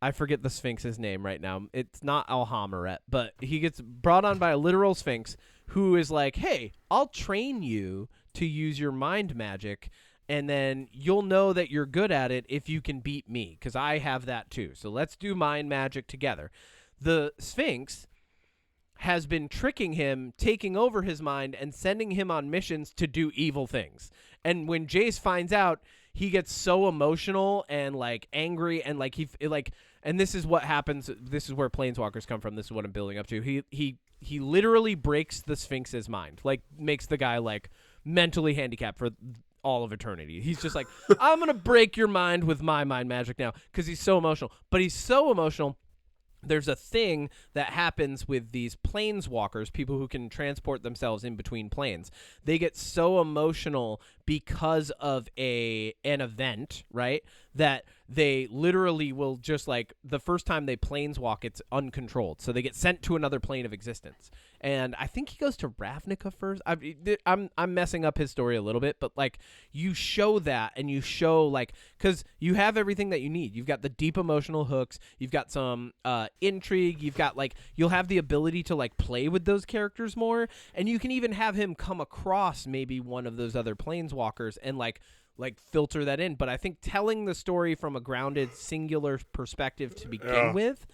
I forget the Sphinx's name right now. It's not Alhamaret, but he gets brought on by a literal Sphinx who is like, hey, I'll train you to use your mind magic, and then you'll know that you're good at it if you can beat me, because I have that too. So let's do mind magic together. The Sphinx has been tricking him, taking over his mind, and sending him on missions to do evil things. And when Jace finds out, he gets so emotional and like angry, and like and this is what happens. This is where planeswalkers come from. This is what I'm building up to. He literally breaks the Sphinx's mind, like makes the guy like mentally handicapped for all of eternity. He's just like, I'm gonna break your mind with my mind magic now, because he's so emotional. But he's so emotional. There's a thing that happens with these planeswalkers, people who can transport themselves in between planes. They get so emotional because of an event, right, that they literally will just like the first time they planeswalk, it's uncontrolled. So they get sent to another plane of existence. And I think he goes to Ravnica first. I'm messing up his story a little bit, but like you show that, and you show like, because you have everything that you need. You've got the deep emotional hooks. You've got some intrigue. You've got like, you'll have the ability to like play with those characters more, and you can even have him come across maybe one of those other planeswalkers and like filter that in. But I think telling the story from a grounded, singular perspective to begin with,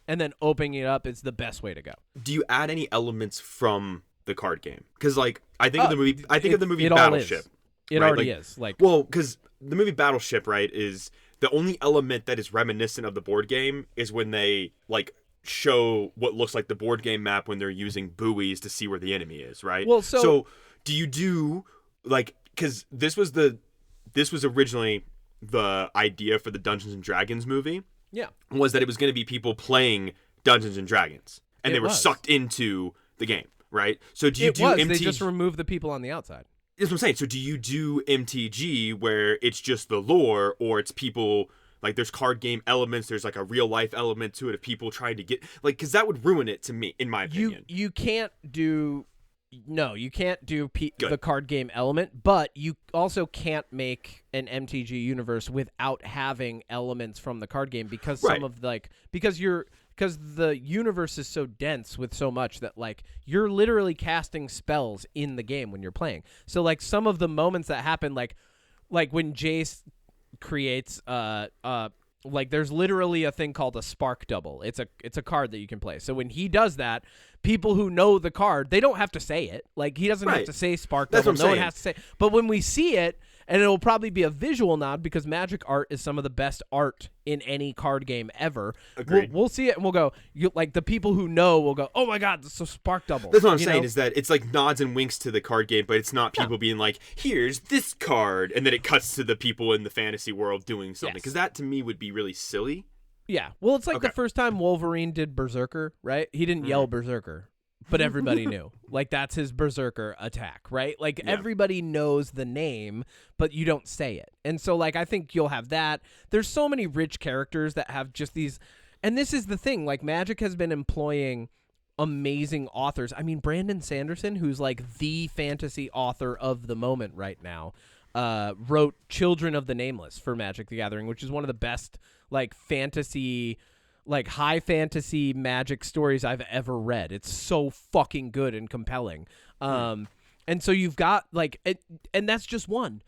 and then opening it up is the best way to go. Do you add any elements from the card game? Because like I think of the movie. I think of the movie Battleship. It right? already like, is. Like, well, because the movie Battleship, right, is the only element that is reminiscent of the board game is when they like show what looks like the board game map when they're using buoys to see where the enemy is, right? Well, so do you do like, because this was originally the idea for the Dungeons and Dragons movie. Yeah. Was that it was going to be people playing Dungeons and Dragons, and they were sucked into the game, right? So do you do MTG? They just remove the people on the outside. That's what I'm saying. So do you do MTG where it's just the lore, or it's people like there's card game elements, there's like a real life element to it of people trying to get like, because that would ruin it to me, in my opinion. You can't do. No, you can't do the card game element, but you also can't make an MTG universe without having elements from the card game, because some of like because the universe is so dense with so much that like you're literally casting spells in the game when you're playing. So like some of the moments that happen, like when Jace creates like there's literally a thing called a spark double. It's a card that you can play. So when he does that, people who know the card, they don't have to say it. Like he doesn't have to say spark double. No one has to say. But when we see it, and it'll probably be a visual nod, because magic art is some of the best art in any card game ever. We'll see it and we'll go, like the people who know will go, oh my God, this is a spark double. That's what I'm saying, is that it's like nods and winks to the card game, but it's not people being like, here's this card, and then it cuts to the people in the fantasy world doing something. Because that to me would be really silly. Yeah. Well, it's like the first time Wolverine did Berserker, right? He didn't yell Berserker, but everybody knew. Like that's his Berserker attack, right? Like everybody knows the name, but you don't say it. And so like I think you'll have that. There's so many rich characters that have just these, and this is the thing, like Magic has been employing amazing authors. I mean, Brandon Sanderson, who's like the fantasy author of the moment right now, wrote Children of the Nameless for Magic the Gathering, which is one of the best like fantasy, like high fantasy Magic stories I've ever read. It's so fucking good and compelling. And so you've got like, and that's just one.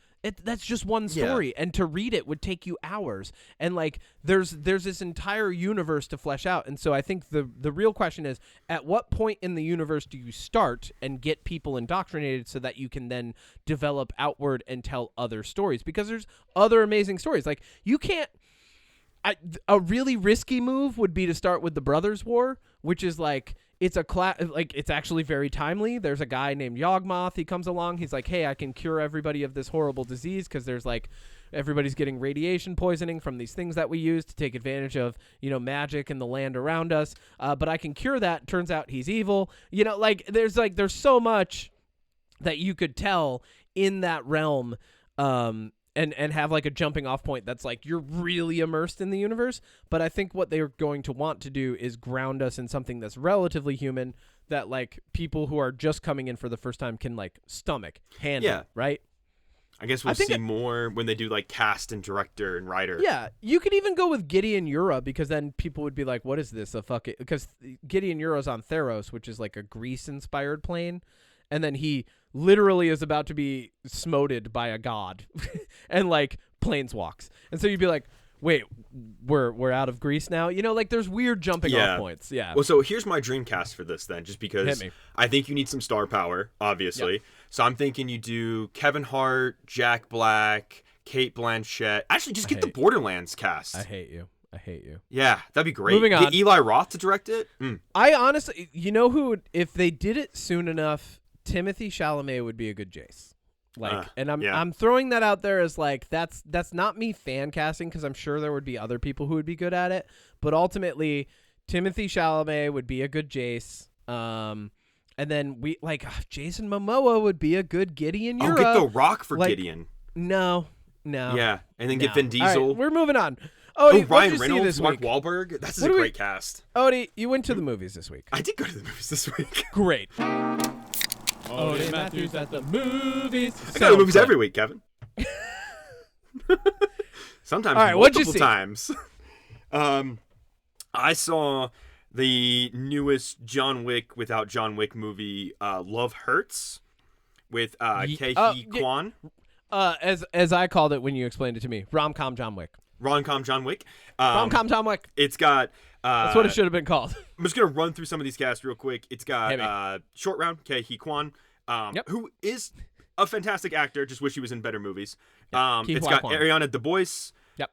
that's just one story, and to read it would take you hours. And like there's this entire universe to flesh out. And so I think the real question is, at what point in the universe do you start and get people indoctrinated so that you can then develop outward and tell other stories? Because there's other amazing stories. Like you can't. A really risky move would be to start with the Brothers' War, which is like it's actually very timely. There's a guy named Yawgmoth. He comes along. He's like, hey, I can cure everybody of this horrible disease because there's like everybody's getting radiation poisoning from these things that we use to take advantage of, magic and the land around us. But I can cure that. Turns out he's evil. There's so much that you could tell in that realm. And have like a jumping off point that's like you're really immersed in the universe. But I think what they're going to want to do is ground us in something that's relatively human, that like people who are just coming in for the first time can like handle, right? I guess we'll see more when they do like cast and director and writer. Yeah, you could even go with Gideon Ura, because then people would be like, what is this? Because Gideon Ura's on Theros, which is like a Greece-inspired plane. And then he literally is about to be smoted by a god and like planeswalks. And so you'd be like, wait, we're out of Greece now? There's weird jumping off points. Yeah. Well, so here's my dream cast for this then, just because I think you need some star power, obviously. Yep. So I'm thinking you do Kevin Hart, Jack Black, Cate Blanchett. Actually, just get the Borderlands cast. I hate you. Yeah, that'd be great. Moving on. Get Eli Roth to direct it? I honestly, if they did it soon enough, Timothy Chalamet would be a good Jace. I'm throwing that out there as like that's not me fan casting, because I'm sure there would be other people who would be good at it, but ultimately Timothy Chalamet would be a good Jace. And then Jason Momoa would be a good Gideon Ura. Get The Rock for Gideon. No. Yeah, and then get Vin Diesel. All right, we're moving on. Odie, Ryan Reynolds, Mark Wahlberg. That's a great cast. Odie, you went to the movies this week. I did go to the movies this week. Great. Odie Matthews at the movies. I go to the movies every week, Kevin. Sometimes multiple times. I saw the newest John Wick without John Wick movie, Love Hurts, with Ke Kwan. As I called it when you explained it to me, Rom-Com-John-Wick. Rom-Com-John-Wick. Rom-Com-John-Wick. It's got... that's what it should have been called. I'm just going to run through some of these casts real quick. It's got Short Round, Ke Kwan, who is a fantastic actor. Just wish he was in better movies. It's got Ariana DeBose. Yep.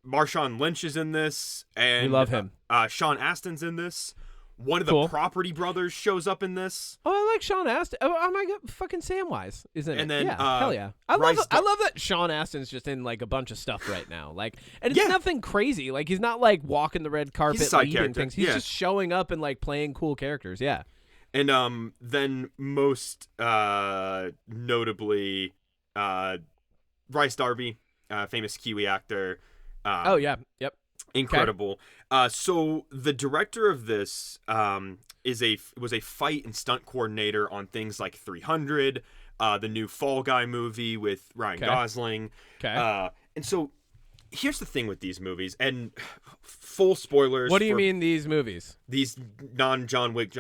Marshawn Lynch is in this. And we love him. Sean Astin's in this. One of the Property brothers shows up in this. Oh, I like Sean Astin. Oh my god, fucking Samwise is in it. And then, hell yeah. I love that Sean Astin's just in like a bunch of stuff right now. Like, and it's nothing crazy. Like, he's not like walking the red carpet leading things. He's just showing up and like playing cool characters. Yeah. And then most notably, Bryce Darby, famous Kiwi actor. Yep. Incredible. Okay. So the director of this was a fight and stunt coordinator on things like 300, the new Fall Guy movie with Ryan Gosling. Okay. And so here's the thing with these movies, and full spoilers. What do you mean these movies? These non-John Wick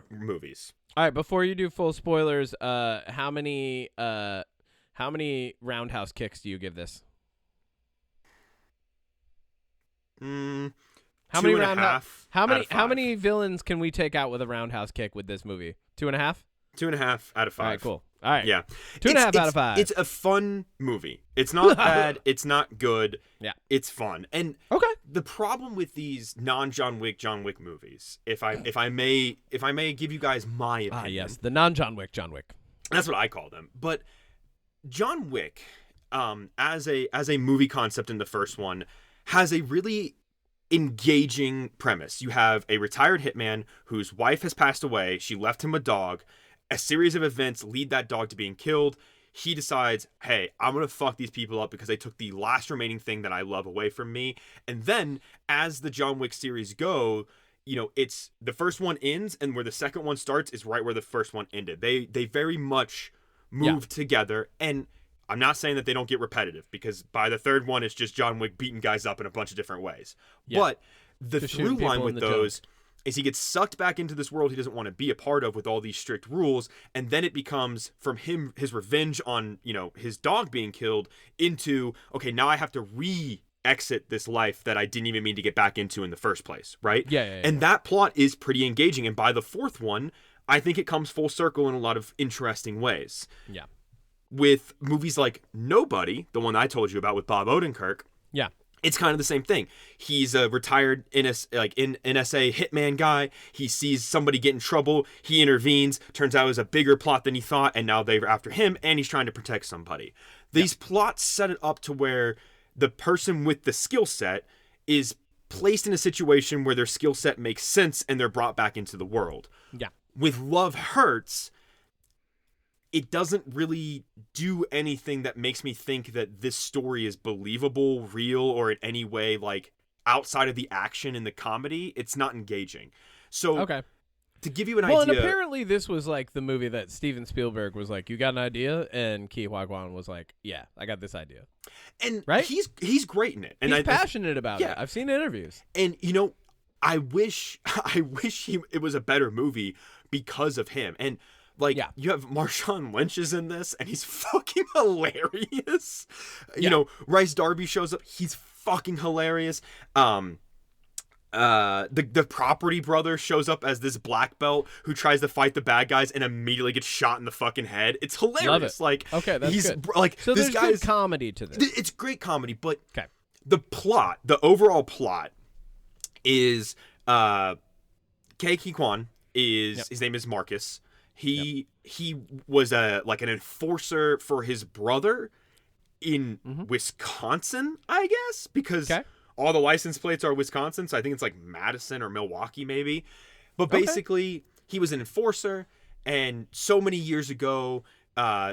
movies. All right, before you do full spoilers, how many roundhouse kicks do you give this? How many roundhouse? How many villains can we take out with a roundhouse kick with this movie? 2.5. 2.5 out of 5. All right, cool. All right, yeah, 2.5 out of 5. It's a fun movie. It's not bad. It's not good. Yeah, it's fun. And the problem with these non-John Wick movies, if I may give you guys my opinion. Yes, the non-John Wick. That's what I call them. But John Wick, as a movie concept in the first one, has a really engaging premise. You have a retired hitman whose wife has passed away. She left him a dog. A series of events lead that dog to being killed. He decides, hey, I'm going to fuck these people up because they took the last remaining thing that I love away from me. And then as the John Wick series go, it's the first one ends, and where the second one starts is right where the first one ended. They very much move together. And I'm not saying that they don't get repetitive, because by the third one, it's just John Wick beating guys up in a bunch of different ways. Yeah. But the through line with those is he gets sucked back into this world he doesn't want to be a part of with all these strict rules, and then it becomes from him his revenge on, you know, his dog being killed into, okay, now I have to exit this life that I didn't even mean to get back into in the first place, right? Yeah. And that plot is pretty engaging, and by the fourth one, I think it comes full circle in a lot of interesting ways. Yeah. With movies like Nobody, the one I told you about with Bob Odenkirk, Yeah. it's kind of the same thing. He's a retired NSA hitman guy. He sees somebody get in trouble. He intervenes. Turns out it was a bigger plot than he thought, and now they're after him, and he's trying to protect somebody. These plots set it up to where the person with the skill set is placed in a situation where their skill set makes sense, and they're brought back into the world. Yeah. With Love Hurts, it doesn't really do anything that makes me think that this story is believable, real, or in any way, like, outside of the action in the comedy. It's not engaging. So, Okay. to give you an idea... Well, and apparently this was, like, the movie that Steven Spielberg was like, you got an idea? And Ke Huy Quan was like, yeah, I got this idea. And right? he's great in it. And he's passionate about it. I've seen interviews. And, you know, I wish it was a better movie because of him. And... like, you have Marshawn Lynch is in this, and he's fucking hilarious. You know, Rice Darby shows up. He's fucking hilarious. The Property Brother shows up as this black belt who tries to fight the bad guys and immediately gets shot in the fucking head. It's hilarious. Love it. Like, okay, that's good. Like, so this there's guy's good comedy to this. It's great comedy, but okay. The plot, the overall plot, is Ke Huy Quan is his name is Marcus. He was an enforcer for his brother in Wisconsin, I guess, because all the license plates are Wisconsin, so I think it's like Madison or Milwaukee maybe. But basically, he was an enforcer, and so many years ago,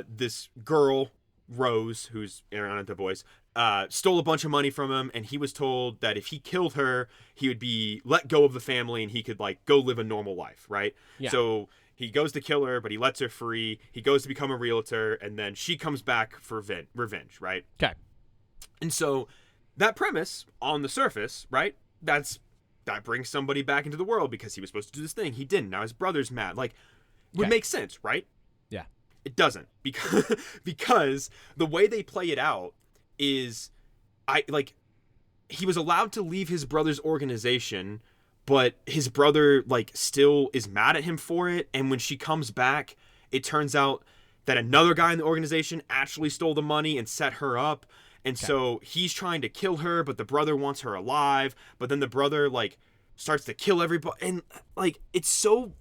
this girl, Rose, who's Ariana DeBois, stole a bunch of money from him, and he was told that if he killed her, he would be let go of the family and he could, like, go live a normal life, right? Yeah. So... he goes to kill her, but he lets her free. He goes to become a realtor, and then she comes back for revenge, right? Okay. And so that premise, on the surface, right, that brings somebody back into the world because he was supposed to do this thing. He didn't. Now his brother's mad. Like, would make sense, right? Yeah. It doesn't. Because the way they play it out is, he was allowed to leave his brother's organization, but his brother, like, still is mad at him for it. And when she comes back, it turns out that another guy in the organization actually stole the money and set her up. And so he's trying to kill her, but the brother wants her alive. But then the brother, like, starts to kill everybody. And, like, it's so...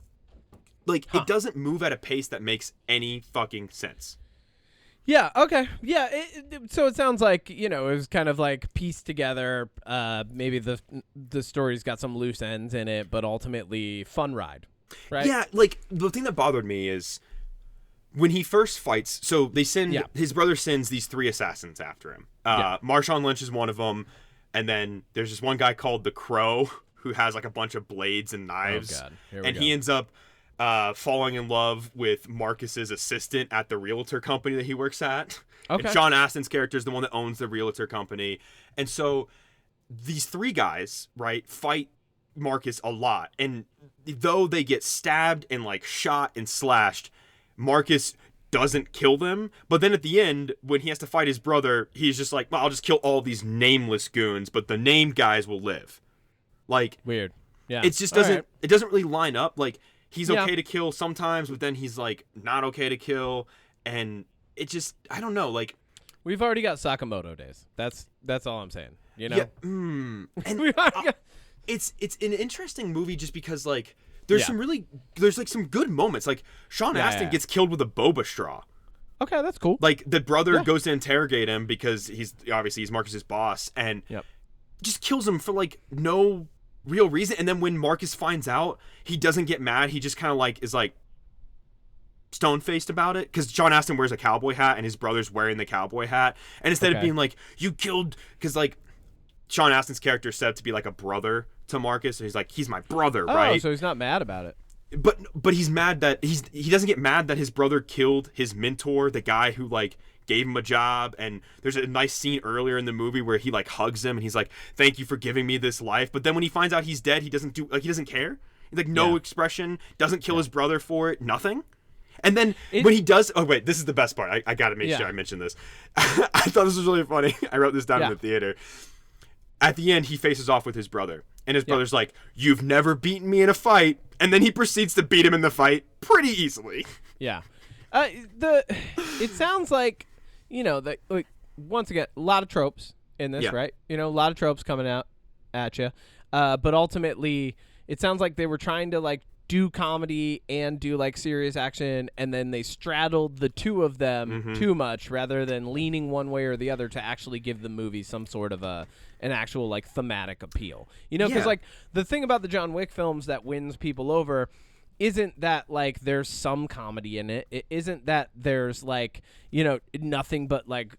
like, it doesn't move at a pace that makes any fucking sense. Yeah, okay. Yeah, so it sounds like, you know, it was kind of like pieced together. Maybe the story's got some loose ends in it, but ultimately fun ride, right? Yeah, like, the thing that bothered me is when he first fights, so they send, his brother sends these 3 assassins after him. Marshawn Lynch is one of them, and then there's this one guy called the Crow who has, like, a bunch of blades and knives. Oh, God. He ends up falling in love with Marcus's assistant at the realtor company that he works at. Okay. And Sean Astin's character is the one that owns the realtor company. And so these 3 guys, right, fight Marcus a lot. And though they get stabbed and, like, shot and slashed, Marcus doesn't kill them. But then at the end, when he has to fight his brother, he's just like, well, I'll just kill all these nameless goons, but the named guys will live. Like, weird. Yeah. It just doesn't it doesn't really line up. Like, he's okay to kill sometimes, but then he's, like, not okay to kill. And it just, I don't know, like... we've already got Sakamoto days. That's all I'm saying, you know? Yeah, And it's an interesting movie just because, like, there's like, some good moments. Like, Sean Astin gets killed with a boba straw. Okay, that's cool. Like, the brother goes to interrogate him because he's Marcus's boss, and just kills him for, like, no... real reason. And then when Marcus finds out, he doesn't get mad. He just kind of, like, is, like, stone-faced about it, because Sean Astin wears a cowboy hat and his brother's wearing the cowboy hat, and instead of being like, you killed, because, like, Sean Astin's character is set up to be like a brother to Marcus, so he's like, he's my brother, right? So he's not mad about it. But he's mad that he doesn't get mad that his brother killed his mentor, the guy who, like, gave him a job. And there's a nice scene earlier in the movie where he, like, hugs him and he's like, thank you for giving me this life. But then when he finds out he's dead, he doesn't care. Like, no expression, doesn't kill his brother for it, nothing. And then when he does, oh wait, this is the best part. I gotta make sure I mention this. I thought this was really funny. I wrote this down in the theater. At the end, he faces off with his brother, and his brother's like, "You've never beaten me in a fight," and then he proceeds to beat him in the fight pretty easily. Yeah, it sounds like, like, once again, a lot of tropes in this, right? A lot of tropes coming out at you, but ultimately, it sounds like they were trying to like do comedy and do like serious action, and then they straddled the two of them too much rather than leaning one way or the other to actually give the movie some sort of an actual like thematic appeal. Because like the thing about the John Wick films that wins people over isn't that like there's some comedy in it. It isn't that there's like, nothing but like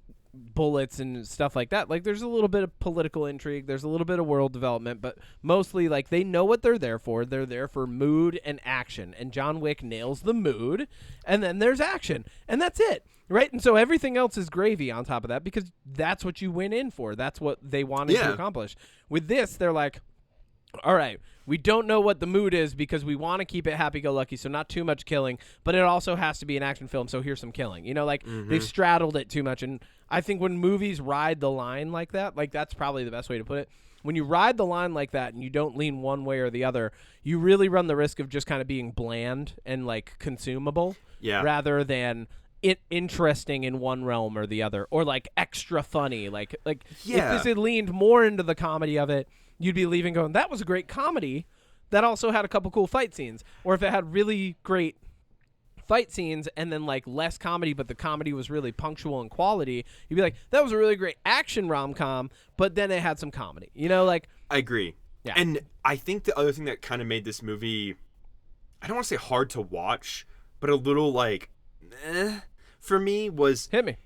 bullets and stuff like that. Like, there's a little bit of political intrigue, there's a little bit of world development, but mostly like they know what they're there for. They're there for mood and action, and John Wick nails the mood, and then there's action, and that's it, right? And so everything else is gravy on top of that, because that's what you went in for. That's what they wanted to accomplish. With this, they're like, all right, we don't know what the mood is because we want to keep it happy-go-lucky, so not too much killing, but it also has to be an action film, so here's some killing. They've straddled it too much, and I think when movies ride the line like that, like that's probably the best way to put it. When you ride the line like that and you don't lean one way or the other, you really run the risk of just kind of being bland and like consumable rather than interesting in one realm or the other, or like extra funny. Like if this had leaned more into the comedy of it, you'd be leaving going, that was a great comedy that also had a couple cool fight scenes. Or if it had really great fight scenes and then like less comedy, but the comedy was really punctual and quality, you'd be like, that was a really great action rom-com, but then it had some comedy. I agree. Yeah. And I think the other thing that kind of made this movie, I don't want to say hard to watch, but a little like for me was hit me.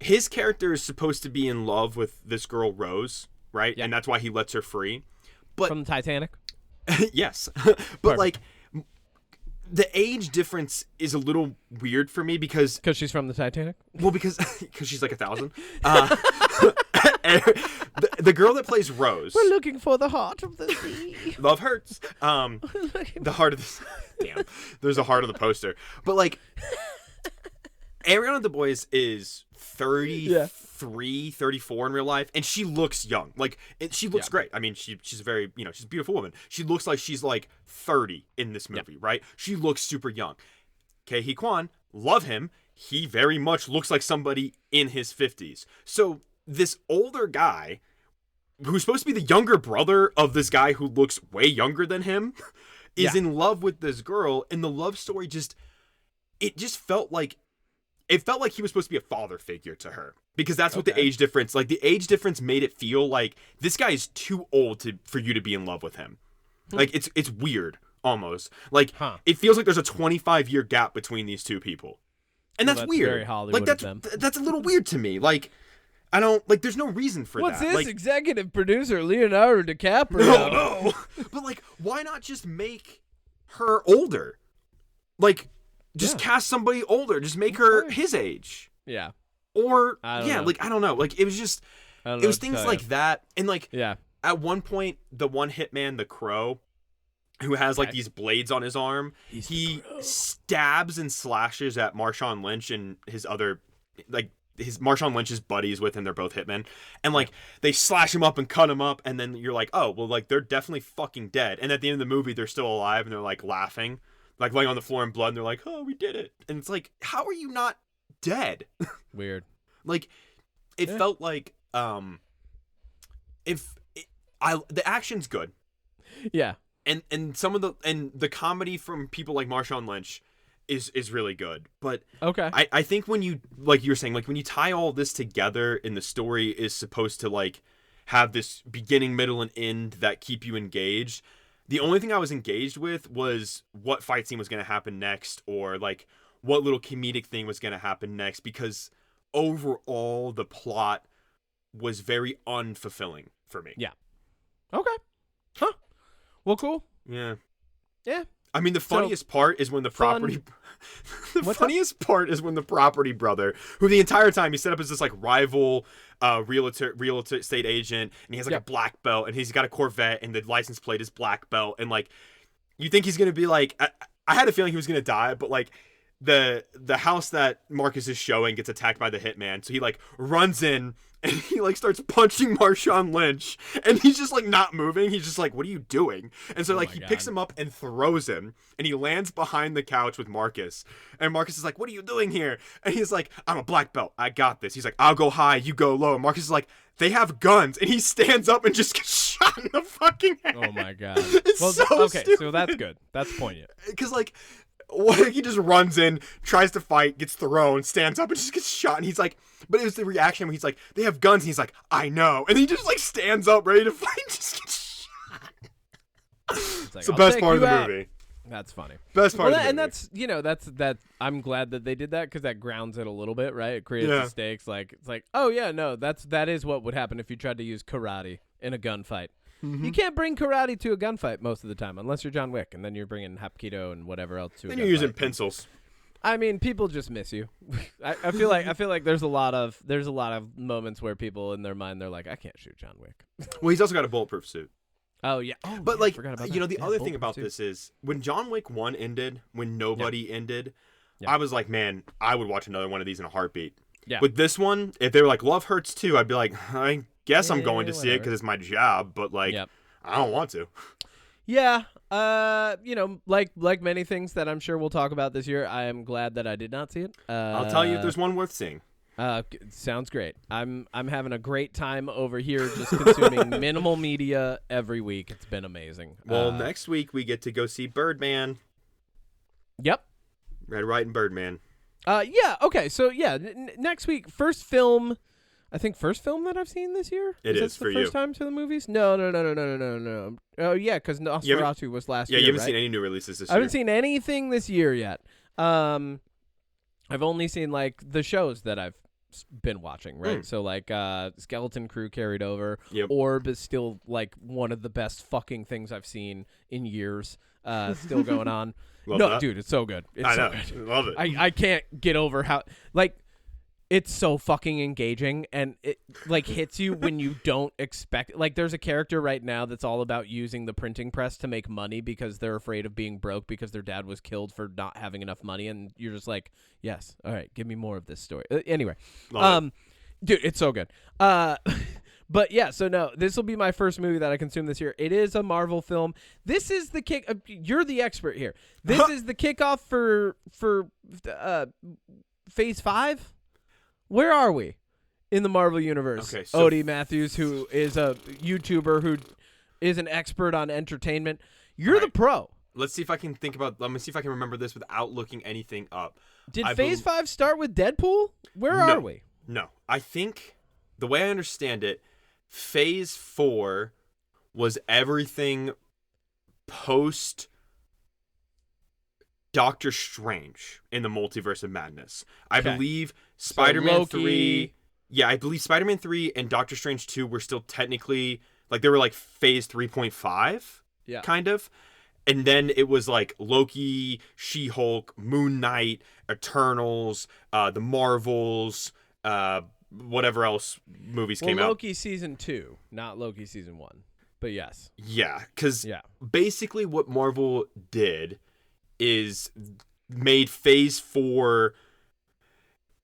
His character is supposed to be in love with this girl Rose, right? Yeah. And that's why he lets her free. But from the Titanic? Yes. But like the age difference is a little weird for me because she's from the Titanic. Well, because she's like 1,000. The girl that plays Rose. We're looking for the heart of the sea. Love hurts. The heart of the. Damn. There's a heart on the poster, but like, Ariana DeBose is 33, 34 in real life, and she looks young. Like, she looks great. I mean, she's a very, she's a beautiful woman. She looks like she's like 30 in this movie, right? She looks super young. Ke-Huy Quan, love him. He very much looks like somebody in his 50s. So this older guy, who's supposed to be the younger brother of this guy who looks way younger than him, is in love with this girl, and the love story felt like he was supposed to be a father figure to her, because that's what the age difference, like the age difference made it feel like this guy is too old for you to be in love with him. Like it's weird almost. Like it feels like there's a 25-year gap between these two people. And that's weird. Very Hollywood like of them. That's a little weird to me. Like I don't like. There's no reason for What's that. What's this, like, executive producer Leonardo DiCaprio? No. But like, why not just make her older? Like, just cast somebody older. Just make her his age. Yeah. Or know. Like I don't know. Like it was just. It was things like that, and like at one point, the one hitman, the Crow, who has like these blades on his arm, he stabs and slashes at Marshawn Lynch and his other Marshawn Lynch's buddies with him. They're both hitmen, and like they slash him up and cut him up, and then you're like, oh well, like they're definitely fucking dead. And at the end of the movie, they're still alive, and they're like laughing, like laying on the floor in blood, and they're like, oh, we did it. And it's like, how are you not dead? Weird. Like it felt like the action's good. Yeah. And some of the comedy from people like Marshawn Lynch is really good. But I think when you, like you were saying, like when you tie all this together and the story is supposed to like have this beginning, middle, and end that keep you engaged, the only thing I was engaged with was what fight scene was going to happen next, or like what little comedic thing was going to happen next, because overall the plot was very unfulfilling for me. Yeah. Okay. Huh. Well, cool. Yeah. Yeah. I mean, the funniest part is when the property... funniest part is when the property brother, who the entire time he set up as this, like, rival real estate agent, and he has, like, a black belt, and he's got a Corvette, and the license plate is black belt, and, like, you think he's gonna be like, I had a feeling he was gonna die, but like the house that Marcus is showing gets attacked by the hitman, so he like runs in and he like starts punching Marshawn Lynch, and he's just like not moving. He's just like, what are you doing? And so like he picks him up and throws him, and he lands behind the couch with Marcus, and Marcus is like, what are you doing here? And he's like, I'm a black belt, I got this. He's like, I'll go high, you go low. And Marcus is like, they have guns, and he stands up and just gets shot in the fucking head. Oh my god. It's well, so okay, stupid. so that's good. That's poignant. Because like he just runs in, tries to fight, gets thrown, stands up, and just gets shot. And he's like, but it was the reaction when he's like, they have guns. And he's like, I know. And he just like stands up, ready to fight, and just gets shot. It's the best part of the movie. That's funny. Best part of the movie. And that's, that I'm glad that they did that, because that grounds it a little bit, right? It creates the stakes. Like, it's like, oh yeah, no, that is what would happen if you tried to use karate in a gunfight. Mm-hmm. You can't bring karate to a gunfight most of the time, unless you're John Wick, and then you're bringing Hapkido and whatever else to. Then you're using pencils. I mean, people just miss you. I feel like there's a lot of moments where people in their mind they're like, I can't shoot John Wick. Well, he's also got a bulletproof suit. Oh yeah. Oh, but yeah, like, the other thing about suit. this is when John Wick 1 ended, when nobody ended, Yeah. I was like, man, I would watch another one of these in a heartbeat. Yeah. With this one, if they were like, Love Hurts too, I'd be like, I guess I'm going to see it because it's my job, but like, I don't want to. Yeah. Like many things that I'm sure we'll talk about this year, I am glad that I did not see it. I'll tell you if there's one worth seeing. Sounds great. I'm having a great time over here, just consuming minimal media every week. It's been amazing. Well, next week we get to go see Birdman. Yep. Red, Right, and Birdman. Yeah. Okay. So yeah, next week, first film that I've seen this year. It is for you. First time to the movies? No. Oh yeah, because Nosferatu was last year. Yeah, you haven't right? seen any new releases this year. I haven't seen anything this year yet. I've only seen like the shows that I've been watching, right? So like Skeleton Crew carried over. Yep. Orb is still like one of the best fucking things I've seen in years. Still going on. Love no, that. dude, it's so good. It's I know. so good. Love it. I can't get over how like it's so fucking engaging, and it like hits you when you don't expect it. Like there's a character right now that's all about using the printing press to make money because they're afraid of being broke because their dad was killed for not having enough money, and you're just like, yes, all right, give me more of this story. Anyway, dude, it's so good. But yeah, so no, this will be my first movie that I consume this year. It is a Marvel film. This is the kick. You're the expert here. This is the kickoff for Phase 5. Where are we in the Marvel universe? Okay, so Odie Matthews, who is a YouTuber who is an expert on entertainment. You're the pro. Let's see if I can remember this without looking anything up. Did Phase 5 start with Deadpool? Where are we? No. I think the way I understand it, Phase 4 was everything post Doctor Strange in the Multiverse of Madness. I believe Spider-Man 3. Yeah, I believe Spider-Man 3 and Doctor Strange 2 were still technically like they were like Phase 3.5. Yeah. Kind of. And then it was like Loki, She-Hulk, Moon Knight, Eternals, the Marvels, whatever else movies came out. Loki season 2, not Loki season 1. But yes. Yeah, because basically what Marvel did is made Phase 4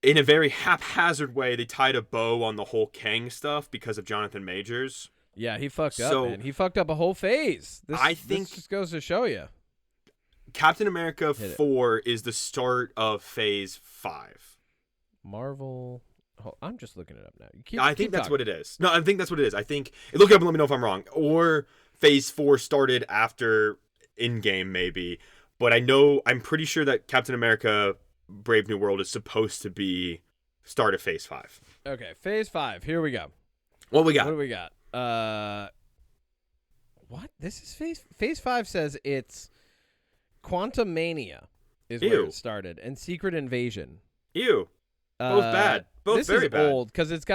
in a very haphazard way. They tied a bow on the whole Kang stuff because of Jonathan Majors. Yeah, he fucked up, man. He fucked up a whole phase. This just goes to show you. Captain America 4 is the start of Phase 5. Marvel. Oh, I'm just looking it up now. I think that's what it is. No, I think that's what it is. I think look it up and let me know if I'm wrong. Or Phase 4 started after Endgame, maybe. But I'm pretty sure that Captain America Brave New World is supposed to be start of Phase 5. Okay, Phase 5. Here we go. What we got? What do we got? What? This is Phase 5 says it's Quantumania is where it started, and Secret Invasion. Ew. Both bad. Both very bad. This is old because it's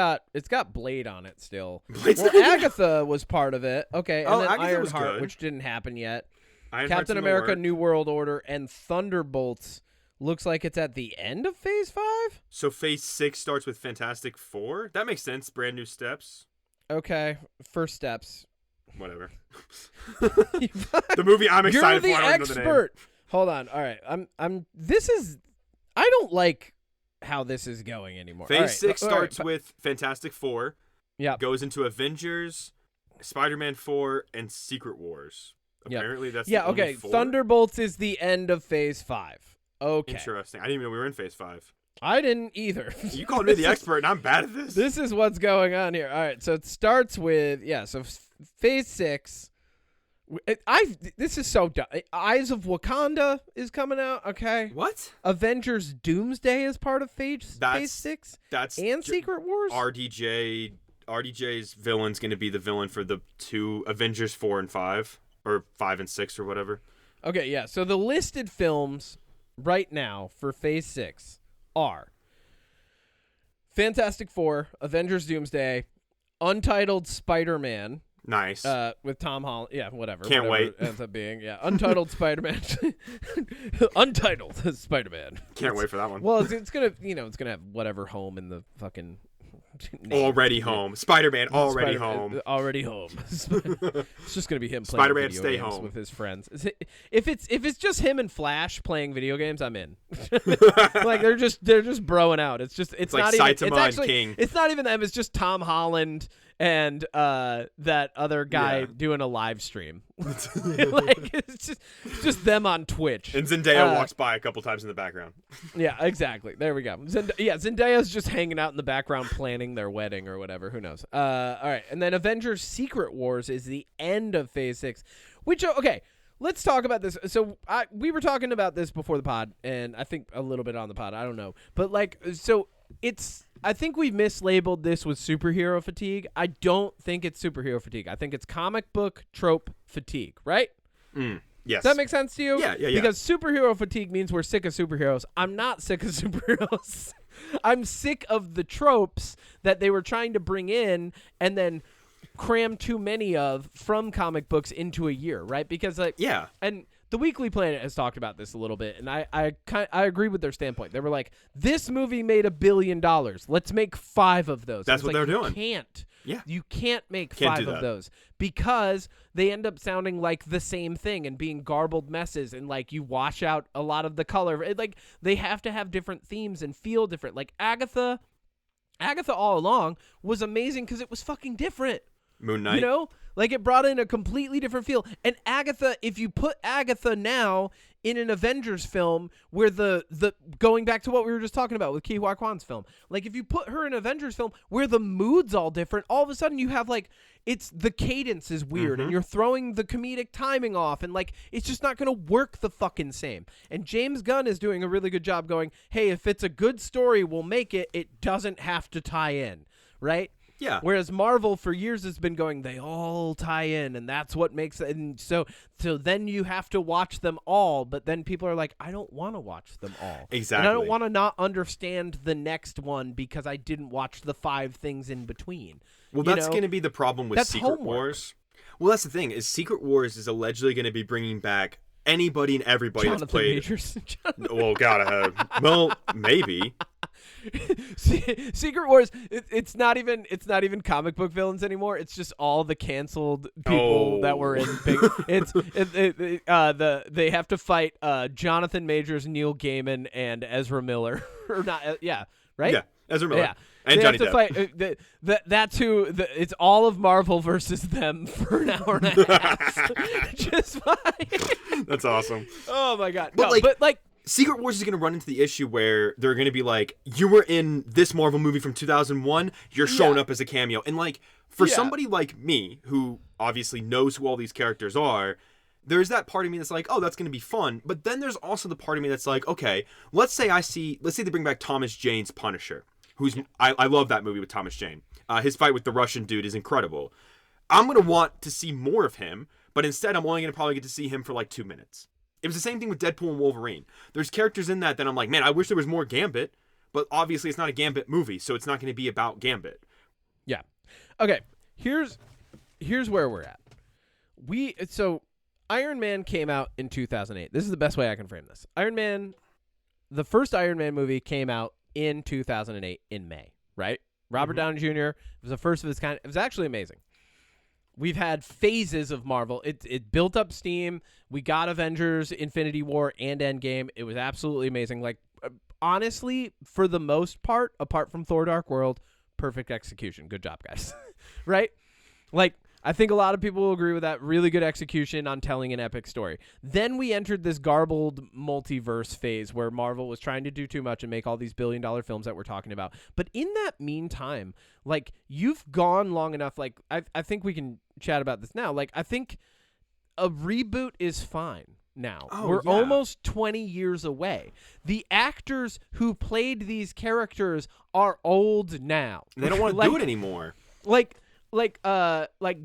got Blade on it still. Well, Agatha was part of it. Okay, and then Agatha Ironheart, which didn't happen yet. Captain America New World Order and Thunderbolts looks like it's at the end of Phase 5? So Phase 6 starts with Fantastic Four? That makes sense. Brand new steps. Okay, first steps. Whatever. The movie I'm excited You're for. the expert. Hold on. All right. I don't like how this is going anymore. Phase 6 starts with Fantastic Four. Yeah. Goes into Avengers, Spider-Man 4, and Secret Wars. Apparently that's the only 4? Thunderbolts is the end of Phase 5. Okay. Interesting. I didn't even know we were in Phase 5. I didn't either. You called me the expert, and I'm bad at this. This is what's going on here. All right. So it starts with Phase 6. This is so dumb. Eyes of Wakanda is coming out. Okay. What? Avengers Doomsday is part of Phase 6. That's Secret Wars. RDJ's villain's going to be the villain for the 2 Avengers 4 and 5, or 5 and 6 or whatever. Okay, yeah. So the listed films right now for Phase 6 are Fantastic Four, Avengers Doomsday, Untitled Spider-Man. Nice. With Tom Holland. Yeah, whatever. Can't wait. It ends up being, yeah. Untitled Spider-Man. Untitled Spider-Man. Can't wait for that one. Well, it's going to have whatever home in the fucking name. Already home. Spider-Man already home. Already home. It's just going to be him playing Spider-Man video stay games home with his friends. If it's just him and Flash playing video games, I'm in. Like they're just broing out. It's like not even Saitama and King. It's not even them. It's just Tom Holland and that other guy doing a live stream. Like it's just them on Twitch. And Zendaya walks by a couple times in the background. Yeah, exactly. There we go. Zendaya's just hanging out in the background planning their wedding or whatever. Who knows? All right. And then Avengers Secret Wars is the end of Phase 6, which, okay, let's talk about this. So we were talking about this before the pod, and I think a little bit on the pod. I don't know. But, like, so I think we've mislabeled this with superhero fatigue. I don't think it's superhero fatigue. I think it's comic book trope fatigue, right? Yes. Does that make sense to you? Yeah. Because superhero fatigue means we're sick of superheroes. I'm not sick of superheroes. I'm sick of the tropes that they were trying to bring in and then cram too many of from comic books into a year, right? Because, like, yeah. And the Weekly Planet has talked about this a little bit, and I agree with their standpoint. They were like, this movie made $1 billion. Let's make 5 of those. That's what they're doing. You can't make 5 of those because they end up sounding like the same thing and being garbled messes, and like you wash out a lot of the color. Like they have to have different themes and feel different. Like Agatha all along was amazing because it was fucking different. Moon Knight. You know? Like it brought in a completely different feel. And Agatha, if you put Agatha now in an Avengers film where the going back to what we were just talking about with Ke Huy Quan's film, like if you put her in an Avengers film where the mood's all different, all of a sudden you have like the cadence is weird and you're throwing the comedic timing off and like it's just not going to work the fucking same. And James Gunn is doing a really good job going, hey, if it's a good story, we'll make it. It doesn't have to tie in, right? Yeah. Whereas Marvel for years has been going, they all tie in, and that's what makes it. And so then you have to watch them all, but then people are like, I don't want to watch them all. Exactly. And I don't want to not understand the next one because I didn't watch the 5 things in between. Well, that's going to be the problem with Secret Wars. Well, that's the thing, is Secret Wars is allegedly going to be bringing back anybody and everybody Jonathan that's played. Majors. Well, gotta have. Well, maybe. Secret Wars. It's not even comic book villains anymore. It's just all the canceled people that were in big. They have to fight Jonathan Majors, Neil Gaiman, and Ezra Miller. Or not? Yeah, right. Yeah, Ezra Miller. Yeah. And they Johnny have to Depp. fight. That's who. It's all of Marvel versus them for an hour and a half. Just fine. That's awesome. Oh my god! But no, but Secret Wars is going to run into the issue where they're going to be like, you were in this Marvel movie from 2001, you're showing up as a cameo. And like, for somebody like me, who obviously knows who all these characters are, there's that part of me that's like, oh, that's going to be fun. But then there's also the part of me that's like, okay, let's say they bring back Thomas Jane's Punisher, I love that movie with Thomas Jane. His fight with the Russian dude is incredible. I'm going to want to see more of him, but instead I'm only going to probably get to see him for like 2 minutes. It was the same thing with Deadpool and Wolverine. There's characters in that I'm like, man, I wish there was more Gambit, but obviously it's not a Gambit movie, so it's not going to be about Gambit. Yeah. Okay. Here's where we're at. So Iron Man came out in 2008. This is the best way I can frame this. The first Iron Man movie came out in 2008 in May, right? Robert Downey Jr. It was the first of its kind. It was actually amazing. we've had phases of Marvel. It built up steam. We got Avengers, Infinity War, and Endgame. It was absolutely amazing. Like, honestly, for the most part, apart from Thor: Dark World, perfect execution. Good job, guys. Right? Like, I think a lot of people will agree with that. Really good execution on telling an epic story. Then we entered this garbled multiverse phase where Marvel was trying to do too much and make all these billion-dollar films that we're talking about. But in that meantime, like, you've gone long enough. Like, I think we can chat about this now. Like, I think a reboot is fine now. We're almost 20 years away. The actors who played these characters are old now. They don't want to do it anymore. Like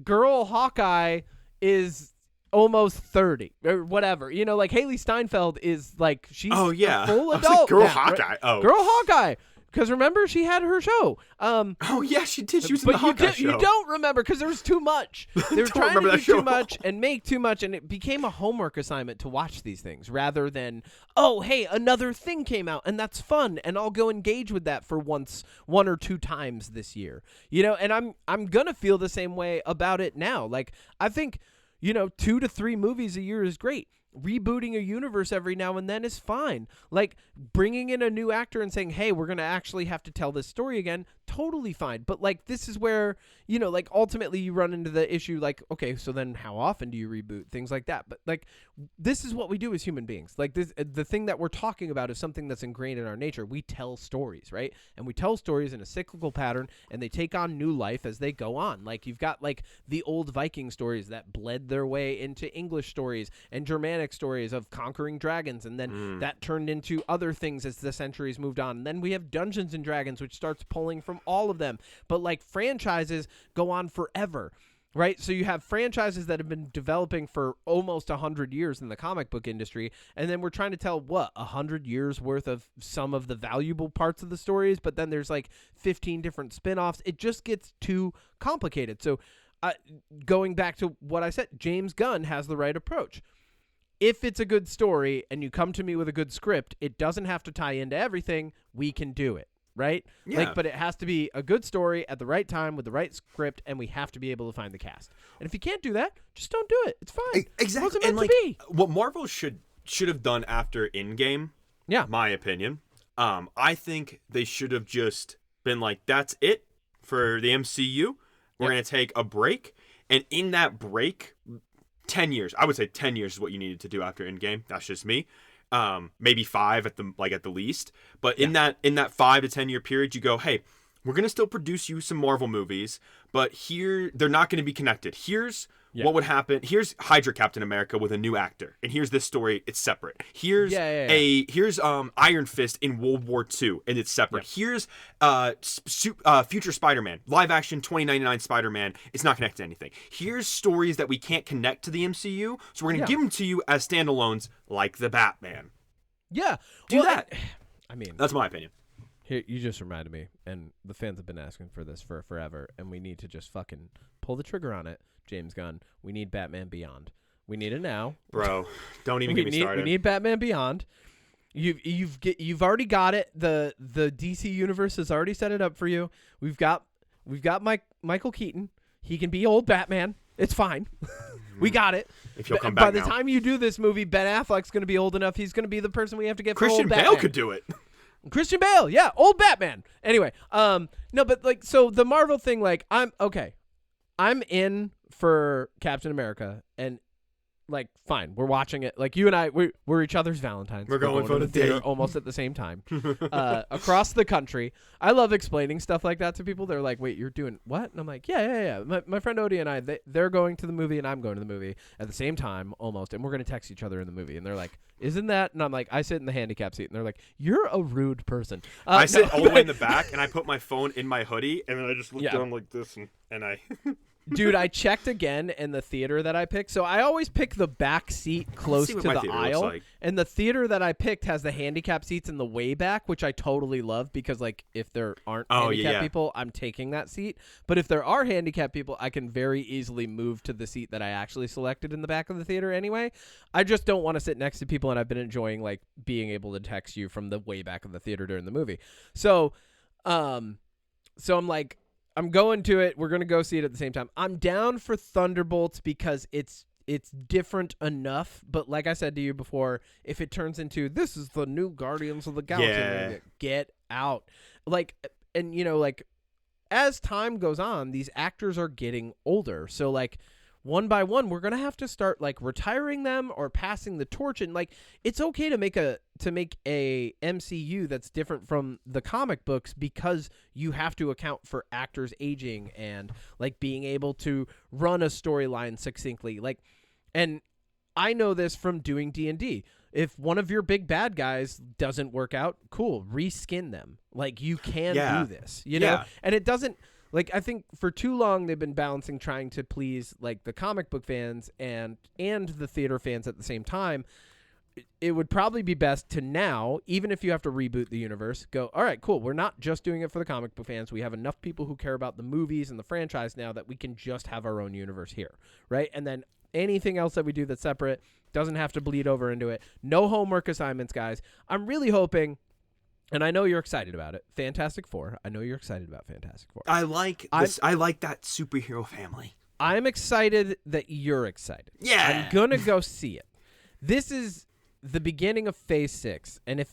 girl Hawkeye is almost 30 or whatever. You know, like Haley Steinfeld is like, she's a full adult. Girl now, Hawkeye. Right? Oh, Girl Hawkeye. Because remember, she had her show. Oh yeah, she did. She was in the Hawkeye show. You don't remember because there was too much. They were trying to do too much and make too much, and it became a homework assignment to watch these things rather than, oh hey, another thing came out and that's fun, and I'll go engage with that for one or two times this year. You know, and I'm gonna feel the same way about it now. Like, I think, 2 to 3 movies a year is great. Rebooting a universe every now and then is fine. Like, bringing in a new actor and saying, hey, we're going to actually have to tell this story again, totally fine. But, like, this is where, like, ultimately you run into the issue, like, okay, so then how often do you reboot? Things like that. But, like, this is what we do as human beings. Like, the thing that we're talking about is something that's ingrained in our nature. We tell stories, right? And we tell stories in a cyclical pattern, and they take on new life as they go on. Like, you've got, like, the old Viking stories that bled their way into English stories and Germanic stories of conquering dragons, and then that turned into other things as the centuries moved on. And then we have Dungeons and Dragons, which starts pulling from all of them. But like, franchises go on forever, right? So you have franchises that have been developing for almost 100 years in the comic book industry, and then we're trying to tell 100 years worth of some of the valuable parts of the stories, but then there's like 15 different spin-offs. It just gets too complicated. So going back to what I said, James Gunn has the right approach. If it's a good story and you come to me with a good script, it doesn't have to tie into everything. We can do it, right? Yeah. Like, but it has to be a good story at the right time with the right script, and we have to be able to find the cast. And if you can't do that, just don't do it. It's fine. Exactly. It wasn't meant and like, to be. what Marvel should have done after Endgame, my opinion, I think they should have just been like, that's it for the MCU. We're going to take a break. And in that break, 10 years. I would say 10 years is what you needed to do after Endgame. That's just me. Maybe 5 at the least. But in that 5 to 10 year period, you go, hey, we're going to still produce you some Marvel movies, but here they're not going to be connected. Here's what would happen. Here's Hydra Captain America with a new actor, and here's this story. It's separate. Here's here's Iron Fist in World War II, and it's separate. Here's future Spider-Man, live action 2099 Spider-Man. It's not connected to anything. Here's stories that we can't connect to the MCU, so we're going to give them to you as standalones, like the Batman. Yeah, do that. I mean, that's my opinion. Here, you just reminded me, and the fans have been asking for this for forever, and we need to just fucking pull the trigger on it, James Gunn. We need Batman Beyond. We need it now, bro. Don't even get me started. We need Batman Beyond. You've already got it. The DC universe has already set it up for you. We've got Michael Keaton. He can be old Batman. It's fine. We got it. If he'll come back by the time you do this movie, Ben Affleck's going to be old enough. He's going to be the person we have to get for Christian old Batman. Bale could do it. Christian Bale, yeah, old Batman. Anyway, no, but like, so the Marvel thing, like, I'm in for Captain America, and like, fine, we're watching it. Like, you and I, we're each other's Valentines. We're going for the theater date almost at the same time, across the country. I love explaining stuff like that to people. They're like, "Wait, you're doing what?" And I'm like, "Yeah." My friend Odie and I, they're going to the movie, and I'm going to the movie at the same time, almost, and we're gonna text each other in the movie. And they're like, "Isn't that?" And I'm like, "I sit in the handicap seat," and they're like, "You're a rude person." I sit all the way in the back, and I put my phone in my hoodie, and then I just look down like this, and I. Dude, I checked again in the theater that I picked. So I always pick the back seat close to the aisle. Like. And the theater that I picked has the handicap seats in the way back, which I totally love because, like, if there aren't handicapped people, I'm taking that seat. But if there are handicapped people, I can very easily move to the seat that I actually selected in the back of the theater anyway. I just don't want to sit next to people, and I've been enjoying, like, being able to text you from the way back of the theater during the movie. So I'm like, I'm going to it. We're going to go see it at the same time. I'm down for Thunderbolts because it's different enough. But like I said to you before, if it turns into this is the new Guardians of the Galaxy, get out. Like, and you know, like as time goes on, these actors are getting older. So like one by one, we're going to have to start like retiring them or passing the torch. And like, it's okay to make a MCU that's different from the comic books because you have to account for actors aging and like being able to run a storyline succinctly. Like, and I know this from doing D&D. If one of your big bad guys doesn't work out, cool, reskin them. Like you can do this, you know? And it doesn't, like, I think for too long they've been balancing trying to please like the comic book fans and the theater fans at the same time. It would probably be best to now, even if you have to reboot the universe, go, all right, cool. We're not just doing it for the comic book fans. We have enough people who care about the movies and the franchise now that we can just have our own universe here, right? And then anything else that we do that's separate doesn't have to bleed over into it. No homework assignments, guys. I'm really hoping... And I know you're excited about it. Fantastic Four. I know you're excited about Fantastic Four. I like this. I like that superhero family. I'm excited that you're excited. Yeah. I'm going to go see it. This is the beginning of Phase 6. And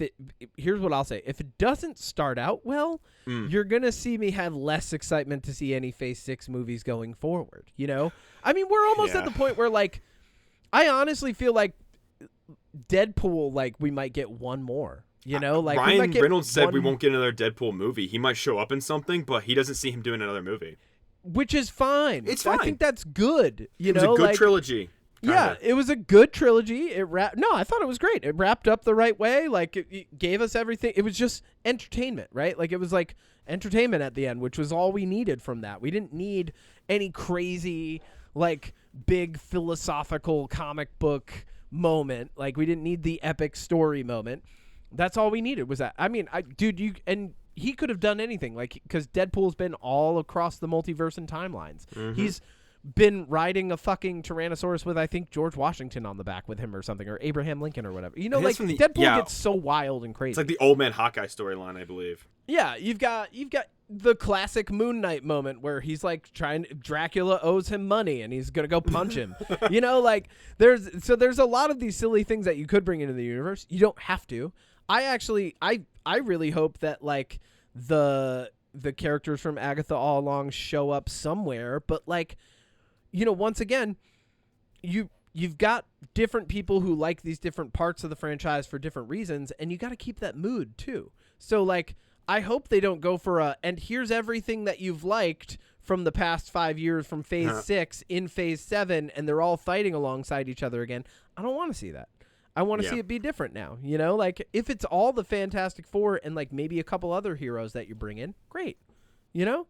here's what I'll say. If it doesn't start out well, you're going to see me have less excitement to see any Phase 6 movies going forward. You know? I mean, we're almost at the point where, like, I honestly feel like Deadpool, like, we might get one more. You know, like Ryan Reynolds said we won't get another Deadpool movie. He might show up in something, but he doesn't see him doing another movie. Which is fine. It's fine. I think that's good. It was a good trilogy. Kinda. Yeah, it was a good trilogy. No, I thought it was great. It wrapped up the right way. Like it gave us everything. It was just entertainment, right? Like it was like entertainment at the end, which was all we needed from that. We didn't need any crazy, like big philosophical comic book moment. Like we didn't need the epic story moment. That's all we needed was that. I mean, he could have done anything, like, because Deadpool's been all across the multiverse and timelines. Mm-hmm. He's been riding a fucking Tyrannosaurus with, I think, George Washington on the back with him or something, or Abraham Lincoln or whatever. You know, like, Deadpool gets so wild and crazy. It's like the Old Man Hawkeye storyline, I believe. Yeah, you've got the classic Moon Knight moment where he's like Dracula owes him money and he's gonna go punch him. You know, like there's a lot of these silly things that you could bring into the universe. You don't have to. I really hope that like the characters from Agatha All Along show up somewhere, but like, you know, once again, you've got different people who like these different parts of the franchise for different reasons, and you got to keep that mood too. So like, I hope they don't go for and here's everything that you've liked from the past 5 years from Phase 6 in Phase 7, and they're all fighting alongside each other again. I don't want to see that. I want to see it be different now, you know? Like, if it's all the Fantastic Four and, like, maybe a couple other heroes that you bring in, great. You know?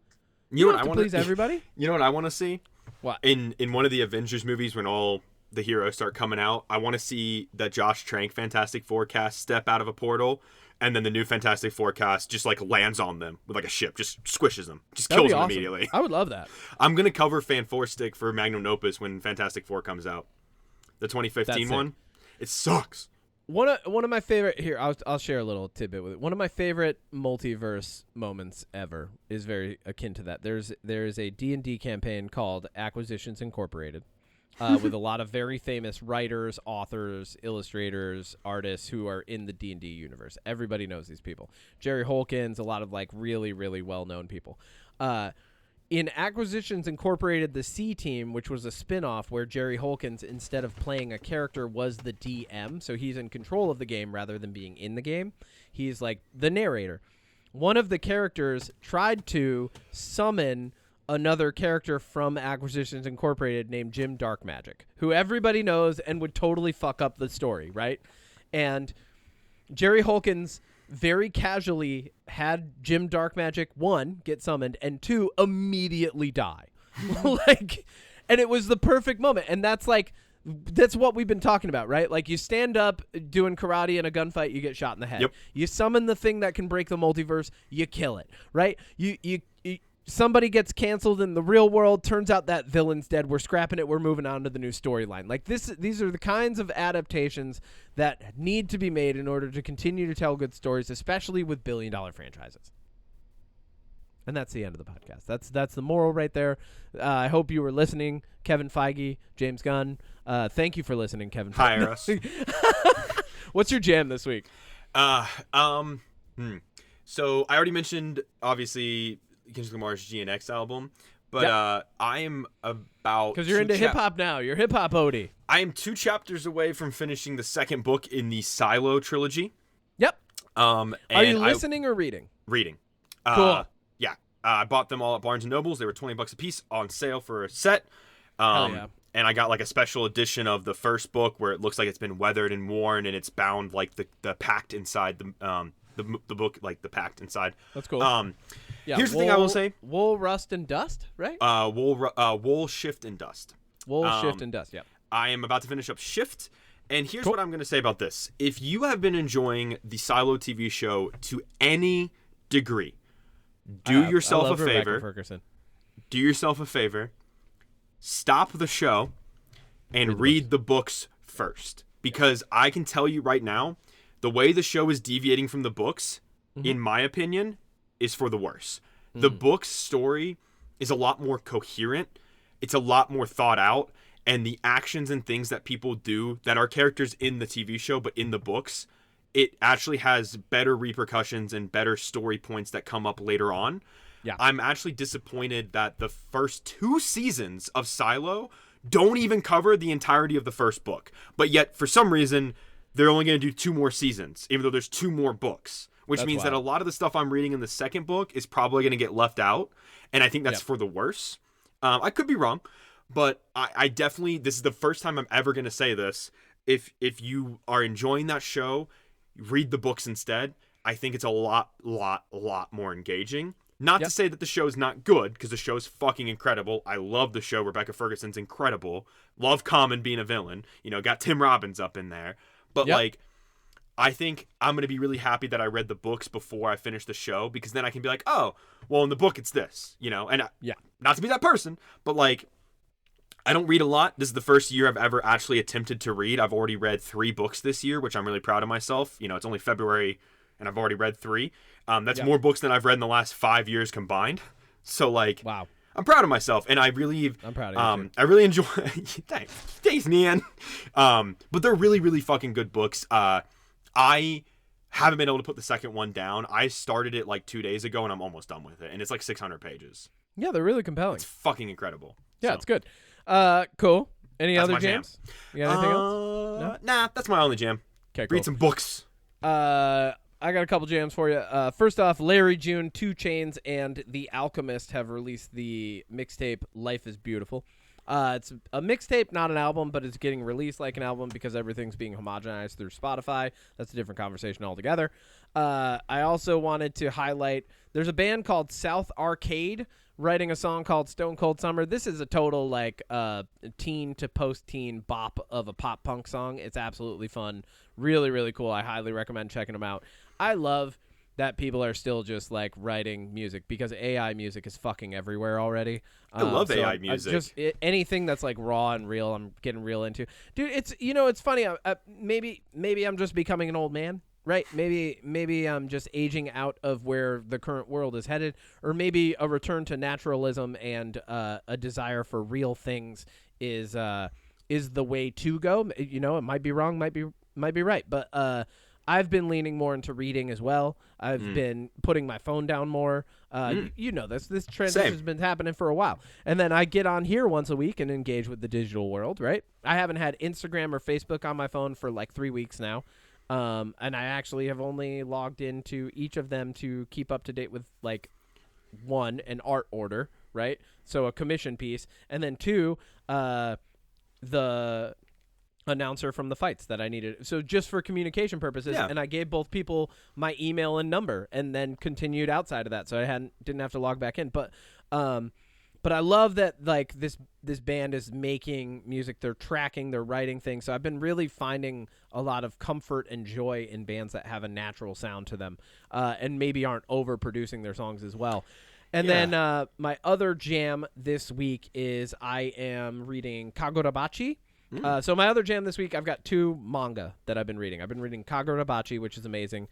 You don't have to please everybody. You know what I want to see? What? In one of the Avengers movies when all the heroes start coming out, I want to see the Josh Trank Fantastic Four cast step out of a portal, and then the new Fantastic Four cast just, like, lands on them with, like, a ship. Just squishes them. Just kills them immediately. I would love that. I'm going to cover Fan Four Stick for Magnum Opus when Fantastic Four comes out. The 2015 one. It sucks. One of my favorite here. I'll share a little tidbit with it. One of my favorite multiverse moments ever is very akin to that. There's a D&D campaign called Acquisitions Incorporated, with a lot of very famous writers, authors, illustrators, artists who are in the D&D universe. Everybody knows these people. Jerry Holkins, a lot of like really really well known people. In Acquisitions Incorporated, the C Team, which was a spin-off where Jerry Holkins, instead of playing a character, was the DM. So he's in control of the game rather than being in the game. He's like the narrator. One of the characters tried to summon another character from Acquisitions Incorporated named Jim Darkmagic, who everybody knows and would totally fuck up the story, right? And Jerry Holkins very casually had Jim Darkmagic, 1, get summoned, and 2, immediately die. Like, and it was the perfect moment. And that's what we've been talking about, right? Like, you stand up doing karate in a gunfight, you get shot in the head. Yep. You summon the thing that can break the multiverse, you kill it, right? You somebody gets canceled in the real world, turns out that villain's dead, we're scrapping it, we're moving on to the new storyline. Like, these are the kinds of adaptations that need to be made in order to continue to tell good stories, especially with billion-dollar franchises. And that's the end of the podcast. That's the moral right there. I hope you were listening, Kevin Feige, James Gunn. Thank you for listening, Kevin Feige. Hire us. What's your jam this week? So I already mentioned, obviously, Kendrick Lamar's GNX album, but I am about... Because you're into hip-hop now. You're hip-hop Odie. I am 2 chapters away from finishing the second book in the Silo trilogy. Yep. Are you listening or reading? Reading. Cool. Yeah. I bought them all at Barnes & Nobles. They were $20 a piece on sale for a set. Hell yeah. And I got like a special edition of the first book where it looks like it's been weathered and worn, and it's bound like the pact inside the book, like the pact inside. That's cool. Here's the thing I will say: wool, rust, and dust, right? Wool, shift, and dust. Wool, shift, and dust. Yeah. I am about to finish up Shift, and here's what I'm going to say about this: if you have been enjoying the Silo TV show to any degree, do yourself a favor. Do yourself a favor. Stop the show and read the books first, because I can tell you right now, the way the show is deviating from the books, in my opinion, is for the worse. The book's story is a lot more coherent. It's a lot more thought out, and the actions and things that people do that are characters in the TV show but in the books, it actually has better repercussions and better story points that come up later on. Yeah. I'm actually disappointed that the first 2 seasons of Silo don't even cover the entirety of the first book. But yet, for some reason, they're only going to do 2 more seasons, even though there's 2 more books. Which means that a lot of the stuff I'm reading in the second book is probably going to get left out. And I think that's for the worse. I could be wrong. But I definitely, this is the first time I'm ever going to say this. If you are enjoying that show, read the books instead. I think it's a lot more engaging. Not to say that the show is not good, because the show is fucking incredible. I love the show. Rebecca Ferguson's incredible. Love Common being a villain. You know, got Tim Robbins up in there. But, like, I think I'm going to be really happy that I read the books before I finish the show, because then I can be like, oh, well, in the book it's this, you know? And not to be that person, but, like, I don't read a lot. This is the first year I've ever actually attempted to read. I've already read 3 books this year, which I'm really proud of myself. You know, it's only February, and I've already read 3. That's more books than I've read in the last 5 years combined. So, like, wow, I'm proud of myself, and I'm proud of you too. I really enjoy. Thanks, man. But they're really, really fucking good books. I haven't been able to put the second one down. I started it like 2 days ago, and I'm almost done with it, and it's like 600 pages. Yeah, they're really compelling. It's fucking incredible. Yeah, it's good. Cool. Any other jams? You got anything else? No? Nah, that's my only jam. Okay, cool. Read some books. I got a couple jams for you. First off, Larry June, 2 Chainz, and The Alchemist have released the mixtape Life is Beautiful. It's a mixtape, not an album, but it's getting released like an album because everything's being homogenized through Spotify. That's a different conversation altogether. I also wanted to highlight, there's a band called South Arcade writing a song called Stone Cold Summer. This is a total like teen to post-teen bop of a pop punk song. It's absolutely fun. Really, really cool. I highly recommend checking them out. I love that people are still just like writing music, because AI music is fucking everywhere already. I love AI music. Anything that's like raw and real, I'm getting real into. Dude, it's funny. Maybe I'm just becoming an old man, right? Maybe I'm just aging out of where the current world is headed, or maybe a return to naturalism and a desire for real things is the way to go. You know, it might be wrong, might be right, but I've been leaning more into reading as well. I've been putting my phone down more. You know this transition has been happening for a while. And then I get on here once a week and engage with the digital world, right? I haven't had Instagram or Facebook on my phone for like 3 weeks now. And I actually have only logged into each of them to keep up to date with, like, 1, an art order, right? So a commission piece. And then 2, the announcer from the fights that I needed. So just for communication purposes, and I gave both people my email and number, and then continued outside of that, so I didn't have to log back in. But I love that, like, this band is making music, they're tracking, they're writing things. So I've been really finding a lot of comfort and joy in bands that have a natural sound to them, and maybe aren't overproducing their songs as well. And then my other jam this week is I am reading Kagurabachi So my other jam this week, I've got 2 manga that I've been reading. I've been reading Kagurabachi, which is amazing.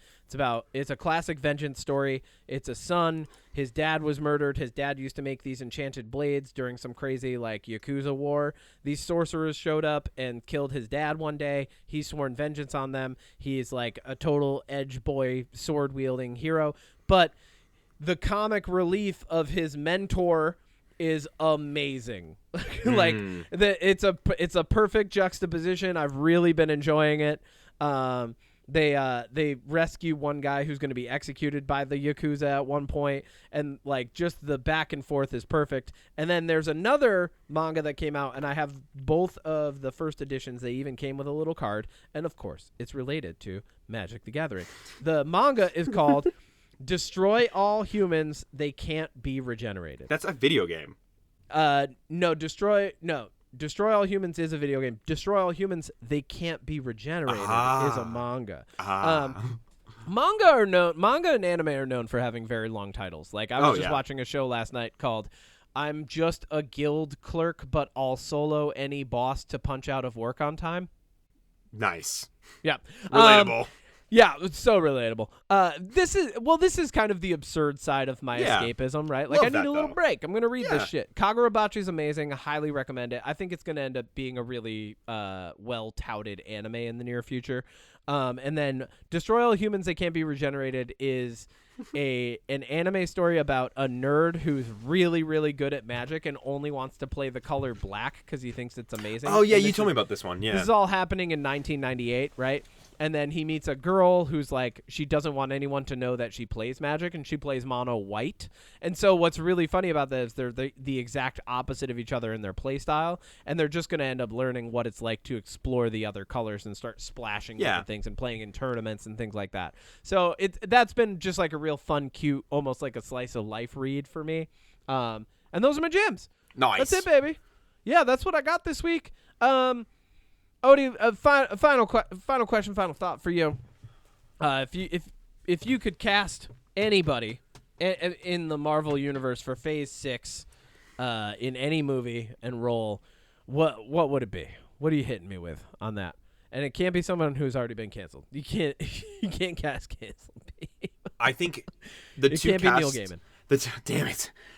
It's a classic vengeance story. It's a son. His dad was murdered. His dad used to make these enchanted blades during some crazy like Yakuza war. These sorcerers showed up and killed his dad one day. He's sworn vengeance on them. He's like a total edge boy, sword wielding hero. But the comic relief of his mentor is amazing. Like it's a perfect juxtaposition. I've really been enjoying it. They rescue one guy who's going to be executed by the Yakuza at one point, and like just the back and forth is perfect. And then there's another manga that came out, and I have both of the first editions. They even came with a little card, and of course it's related to Magic the Gathering. The manga is called Destroy All Humans, They Can't Be Regenerated. That's a video game. Destroy All Humans is a video game. Destroy All Humans, They Can't Be Regenerated is a manga. Manga and anime are known for having very long titles. Like I was just watching a show last night called I'm Just a Guild Clerk, but I'll solo any boss to punch out of work on time. Nice. Yeah. Relatable. Yeah, it's so relatable. This is kind of the absurd side of my escapism, right? Like, I need a little break. I'm going to read this shit. Kagurabachi is amazing. I highly recommend it. I think it's going to end up being a really well-touted anime in the near future. And then Destroy All Humans, They Can't Be Regenerated is an anime story about a nerd who's really, really good at magic and only wants to play the color black because he thinks it's amazing. Oh, yeah, you told me about this one. Yeah. This is all happening in 1998, right? And then he meets a girl who's like, she doesn't want anyone to know that she plays magic, and she plays mono white. And so what's really funny about this is they're the exact opposite of each other in their play style, and they're just going to end up learning what it's like to explore the other colors and start splashing different things and playing in tournaments and things like that. So that's been just like a real fun, cute, almost like a slice of life read for me. And those are my jams. Nice. That's it, baby. Yeah, that's what I got this week. Odie, final question, final thought for you. If you could cast anybody in the Marvel universe for Phase 6 in any movie and role, what would it be? What are you hitting me with on that? And it can't be someone who's already been canceled. You can't cast canceled people. I think the it two can't casts, be Neil Gaiman.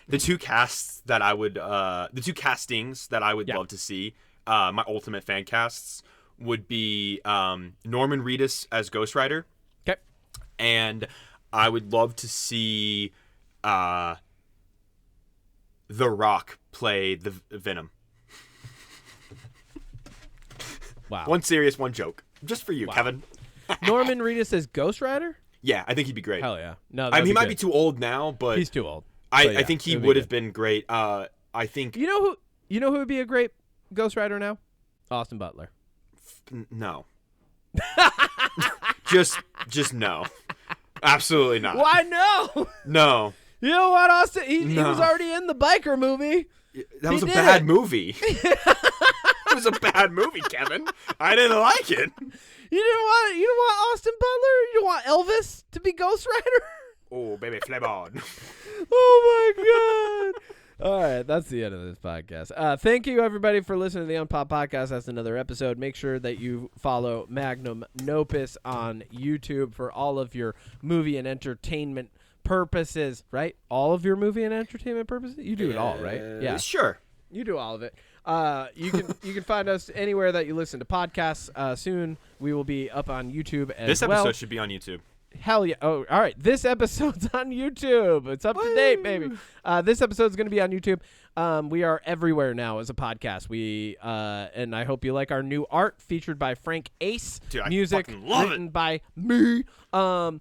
The two casts that I would the two castings that I would love to see. My ultimate fan casts would be Norman Reedus as Ghost Rider. Okay. And I would love to see The Rock play the Venom. Wow. One serious, one joke. Just for you, Kevin. Norman Reedus as Ghost Rider? Yeah, I think he'd be great. Hell yeah. No, he might be too old now, but he's too old. I think he would have been great. I think You know who would be a great Ghost Rider now? Austin Butler. No. just no. Absolutely not. Why no? No. You know what, Austin? He was already in the biker movie. That was a bad movie. It was a bad movie, Kevin. I didn't like it. You didn't want Austin Butler? You didn't want Elvis to be Ghost Rider? Oh, baby, flip on. Oh my god. All right, that's the end of this podcast. Thank you, everybody, for listening to the UnPop Podcast. That's another episode. Make sure that you follow Magnum Nopus on YouTube for all of your movie and entertainment purposes, right? All of your movie and entertainment purposes? You do it all, right? Yeah. Sure. You do all of it. You can find us anywhere that you listen to podcasts. Soon we will be up on YouTube as well. This episode should be on YouTube. Hell yeah. Oh, all right. This episode's on YouTube. It's up to date, baby. This episode's going to be on YouTube. We are everywhere now as a podcast. And I hope you like our new art featured by Frank Ace. Dude, music I fucking love written by me. Comedy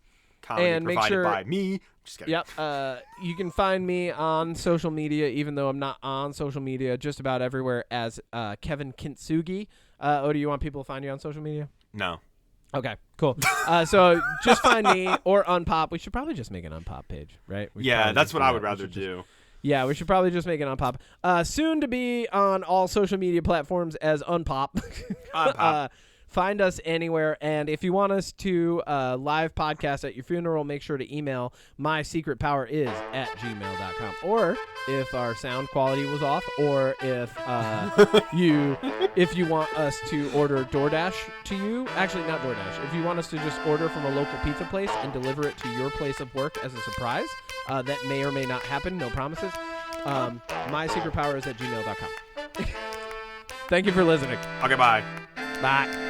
and make provided sure, by me. Just kidding. Yep. You can find me on social media, even though I'm not on social media, just about everywhere as Kevin Kintsugi. Do you want people to find you on social media? No. Okay, cool. So just find me or UnPop. We should probably just make an UnPop page, right? That's what I would rather do. Yeah, we should probably just make an UnPop. Soon to be on all social media platforms as UnPop. Find us anywhere. And if you want us to live podcast at your funeral, make sure to email mysecretpoweris@gmail.com. Or if our sound quality was off, or if you want us to order DoorDash to you, actually not DoorDash, if you want us to just order from a local pizza place and deliver it to your place of work as a surprise, that may or may not happen, no promises. mysecretpoweris@gmail.com. Thank you for listening. Okay, bye. Bye.